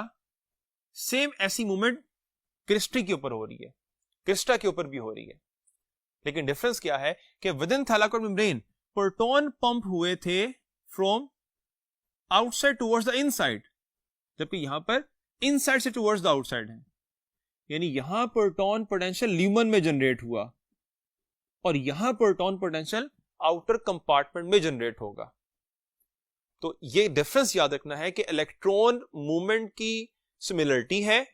A: सेम ऐसी मूवमेंट क्रिस्टी के ऊपर हो रही है, क्रिस्टा के ऊपर भी हो रही है, लेकिन डिफरेंस क्या है कि within thylakoid membrane proton pump हुए थे from outside towards the inside, जबकि यहां पर इनसाइड से टुवर्ड्स द आउटसाइड है, यानी यहां प्रोटॉन पोटेंशियल ल्यूमन में जनरेट हुआ और यहां प्रोटॉन पोटेंशियल आउटर कंपार्टमेंट में जनरेट होगा। तो ये डिफरेंस याद रखना है कि इलेक्ट्रॉन मूवमेंट की सिमिलरिटी है,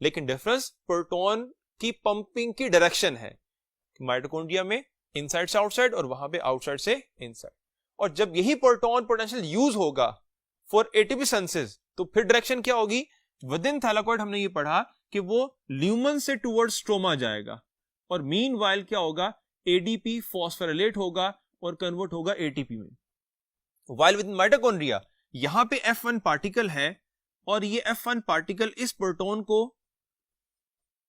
A: लेकिन डिफरेंस प्रोटॉन की पंपिंग की डायरेक्शन है, माइटोकॉन्ड्रिया में इनसाइड से आउटसाइड और वहां पे आउटसाइड से इनसाइड। और जब यही प्रोटॉन पोटेंशियल यूज होगा फॉर एटीपी सिंथेसिस तो फिर डायरेक्शन क्या होगी, विद इन थैलाकोइड हमने ये पढ़ा कि वो ल्यूमन से टुवर्ड्स स्ट्रोमा जाएगा और मीनवाइल क्या होगा, एडीपी फॉस्फोराइलेट होगा और कन्वर्ट होगा एटीपी में। वाइल विद माइटोकॉन्ड्रिया यहां पे F1 पार्टिकल है और ये F1 पार्टिकल इस प्रोटॉन को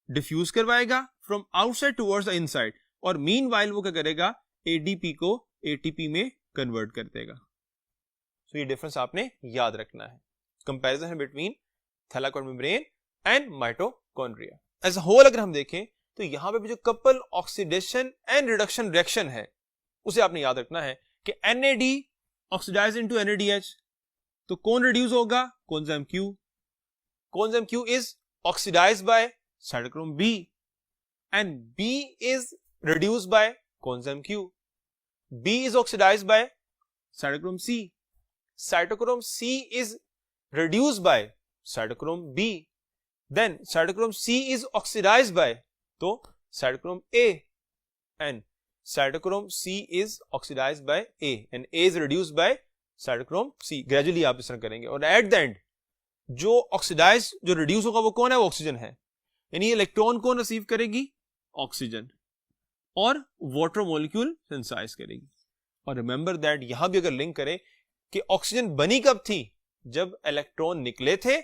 A: डिफ्यूज करवाएगा from outside towards the inside और मीनवाइल वो क्या करेगा, एडीपी को एटीपी में कन्वर्ट कर देगा। तो ये डिफरेंस आपने याद रखना है, कंपैरिजन है between thylakoid membrane and mitochondria. As a whole अगर हम देखें तो यहां पे भी जो couple oxidation and reduction reaction है उसे आपने याद रखना है कि NAD ऑक्सीडाइज इनटू NADH, तो कौन रिड्यूस होगा, coenzyme Q। Coenzyme Q is oxidized by cytochrome B and B is reduced by coenzyme Q. B is oxidized by cytochrome C. Cytochrome C is reduced by cytochrome B. Then cytochrome C is oxidized by तो cytochrome A and cytochrome C is oxidized by A and A is reduced by cytochrome C. Gradually आप इस तरह करेंगे और at the end जो oxidise जो reduce होगा वो कौन है, वो ऑक्सीजन है, यानी इलेक्ट्रॉन कौन रिसीव करेगी, ऑक्सीजन, और वाटर मॉलिक्यूल सिंथेसाइज करेगी। और रिमेंबर दैट यहां भी अगर लिंक करें कि ऑक्सीजन बनी कब थी, जब इलेक्ट्रॉन निकले थे,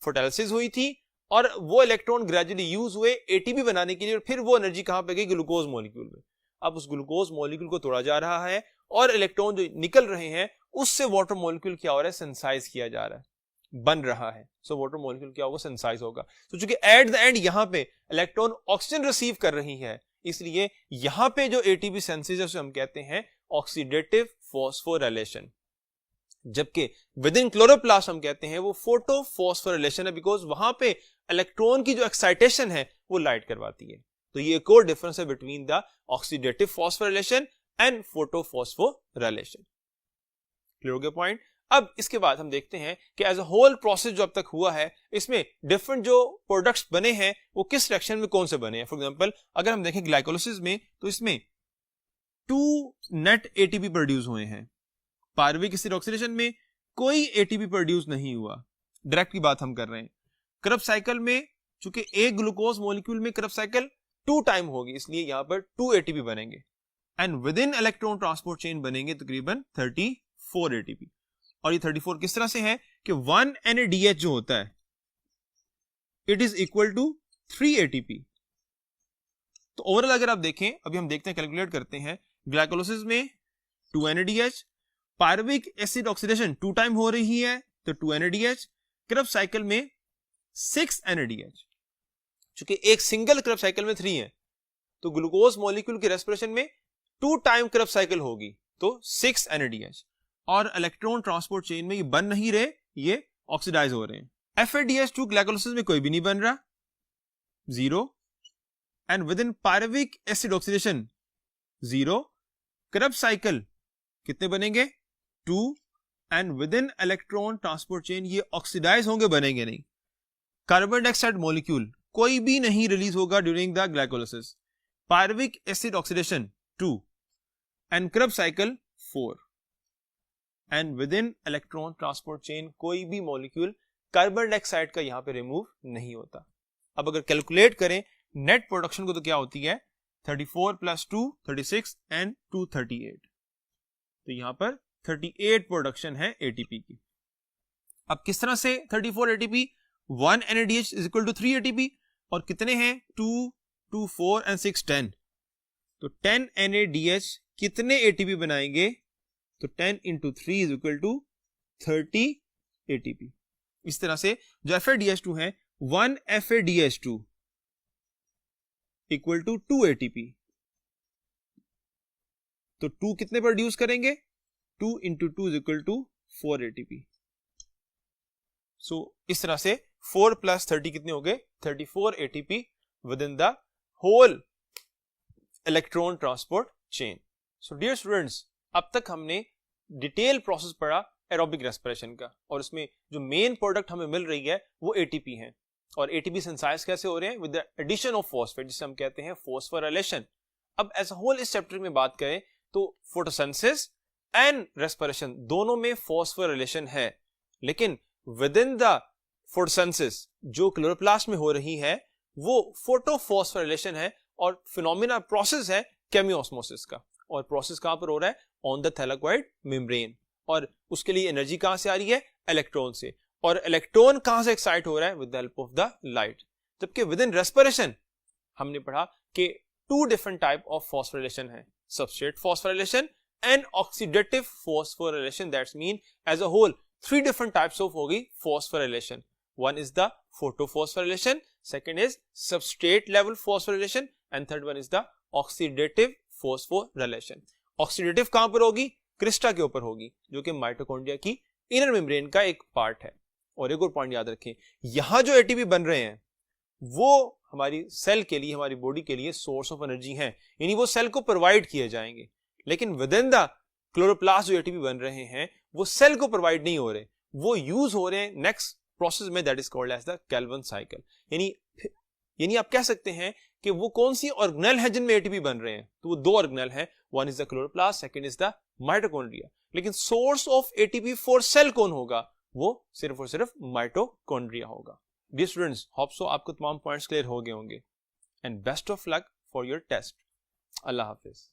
A: फोटोलिसिस हुई थी और वो इलेक्ट्रॉन ग्रेजुअली यूज हुए एटीपी बनाने के लिए और फिर वो एनर्जी कहां पे गई, ग्लूकोज मॉलिक्यूल में। अब उस ग्लूकोज मॉलिक्यूल को तोड़ा जा रहा है और इलेक्ट्रॉन जो निकल रहे हैं उससे वाटर मॉलिक्यूल क्या हो रहा है, सिंथेसाइज किया जा रहा है, बन रहा है। सो वाटर मॉलिक्यूल क्या होगा, सिंथेसाइज होगा। तो चूंकि एट द एंड यहां पे इलेक्ट्रॉन ऑक्सीजन रिसीव कर रही है, इसलिए यहां पे जो एटीपी सिंथेसिस है उसे हम कहते हैं ऑक्सीडेटिव फॉस्फोराइलेशन, जबकि विद इन क्लोरोप्लास्ट हम कहते हैं वो फोटो फॉस्फोराइलेशन है, बिकॉज वहां पे इलेक्ट्रॉन की जो एक्साइटेशन है वो लाइट करवाती है। तो ये एक और डिफरेंस है between the oxidative phosphorylation and photo phosphorylation. Clear हो गया पॉइंट। अब इसके बाद हम देखते हैं कि एज अ होल प्रोसेस जो अब तक हुआ है इसमें डिफरेंट जो प्रोडक्ट्स बने हैं वो किस रिएक्शन में कौन से बने हैं। फॉर एग्जांपल अगर हम देखें ग्लाइकोलिसिस में तो इसमें 2 नेट एटीपी प्रोड्यूस हुए हैं, पायरुविक एसिड ऑक्सीडेशन में कोई एटीपी प्रोड्यूस नहीं हुआ, डायरेक्ट की बात हम कर रहे हैं। क्रब साइकिल में चूंकि एक ग्लूकोज मॉलिक्यूल में क्रब साइकिल 2 टाइम होगी, इसलिए यहां पर 2 एटीपी बनेंगे and with in electron transport chain बनेंगे तकरीबन 34 एटीपी। और ये 34 किस तरह से है कि 1 NADH जो होता है it is equal to 3 ATP। तो ओवरऑल अगर आप देखें, अभी हम देखते हैं, कैलकुलेट करते हैं, ग्लाइकोलिसिस में 2 NADH, pyruvic acid oxidation 2 time हो रही है तो 2 NADH, क्रब साइकिल में 6 NADH। चूंकि एक सिंगल क्रब साइकिल में 3 है तो ग्लूकोज मॉलिक्यूल की रेस्पिरेशन में 2 टाइम क्रब साइकिल होगी, तो 6 NADH, और इलेक्ट्रॉन ट्रांसपोर्ट चेन में ये बन नहीं रहे, ये ऑक्सीडाइज हो रहे हैं। FADH2 ग्लाइकोलाइसिस में कोई भी नहीं बन रहा, 0, and with in pyruvic acid oxidation 0, Krebs cycle कितने बनेंगे, 2, and with in electron transport chain ये ऑक्सीडाइज होंगे, बनेंगे नहीं। कार्बन डाइऑक्साइड मॉलिक्यूल कोई भी नहीं रिलीज होगा during the glycolysis. Pyruvic acid oxidation 2, and Krebs cycle 4, and with in electron transport chain कोई भी मॉलिक्यूल कार्बन डाइऑक्साइड का यहां पे रिमूव नहीं होता। अब अगर कैलकुलेट करें नेट प्रोडक्शन को तो क्या होती है, 34 + 2 36 एंड 2 38, तो यहां पर 38 प्रोडक्शन है ATP की। अब किस तरह से 34 ATP, 1 NADH is equal to 3 ATP, और कितने हैं 2 2 4 एंड 6 10, तो 10 NADH कितने ATP बनाएंगे, तो 10 × 3 इज इक्वल टू 30 ATP। इस तरह से जो FADH2 है, 1 FADH2 इक्वल टू 2 ATP, तो 2 कितने प्रोड्यूस करेंगे, 2 × 2 इज इक्वल टू 4 ATP। सो इस तरह से 4 + 30 कितने हो गए, 34 ATP within the whole electron transport chain. So dear students, अब तक हमने डिटेल प्रोसेस पढ़ा एरोबिक रेस्पिरेशन का, और इसमें जो मेन प्रोडक्ट हमें मिल रही है वो ATP है, और ATP सिंथेसाइज कैसे हो रहे हैं, with the addition of phosphate, जिसे हम कहते हैं फॉस्फोराइलेशन। अब एज अ होल इस चैप्टर में बात करें तो फोटोसिंथेसिस एंड रेस्पिरेशन दोनों में फॉस्फोराइलेशन है, लेकिन विद इन द फोटोसिंथेसिस जो क्लोरोप्लास्ट में हो रही है वो फोटोफॉस्फोराइलेशन है, और फिनोमिना प्रोसेस है केमियोस्मोसिस का, और प्रोसेस कहां पर हो रहा है, ऑन द थैलेकॉइड मेम्ब्रेन, और उसके लिए एनर्जी कहां से आ रही है, इलेक्ट्रॉन से, और इलेक्ट्रॉन कहां से एक्साइट हो रहा है, with the help of the light. जबकि विद इन रेस्पिरेशन हमने पढ़ा कि 2 डिफरेंट टाइप ऑफ फॉस्फोराइलेशन है, substrate phosphorylation and oxidative phosphorylation, that's mean as a whole 3 different types of होगी phosphorylation. One is the photophosphorylation, second is substrate level phosphorylation, and third one is the oxidative phosphorylation. Oxidative कहां पर होगी, Crysta के ऊपर होगी, जो कि mitochondria की इनर मेम्ब्रेन का एक पार्ट है। और एक और पॉइंट याद रखें, यहां जो ATP बन रहे हैं वो हमारी सेल के लिए, हमारी बॉडी के लिए सोर्स ऑफ एनर्जी है, यानी वो सेल को प्रोवाइड किए जाएंगे, लेकिन विद इन द क्लोरोप्लास्ट जो ATP बन रहे हैं वो सेल को प्रोवाइड नहीं हो रहे, वो यूज हो रहे हैं नेक्स्ट प्रोसेस में, that is called as the Calvin cycle. यानी आप कह सकते हैं कि वो कौन सी ऑर्गेनेल है जिनमें ATP बन रहे हैं, तो वो 2 ऑर्गेनेल हैं, one is the chloroplast, second is the mitochondria. लेकिन source of ATP for cell कौन होगा, वो सिर्फ और सिर्फ माइटोकॉन्ड्रिया होगा। डियर स्टूडेंट्स, होप सो आपको तमाम पॉइंट्स क्लियर हो गए होंगे, and best of luck for your test. अल्लाह हाफिज।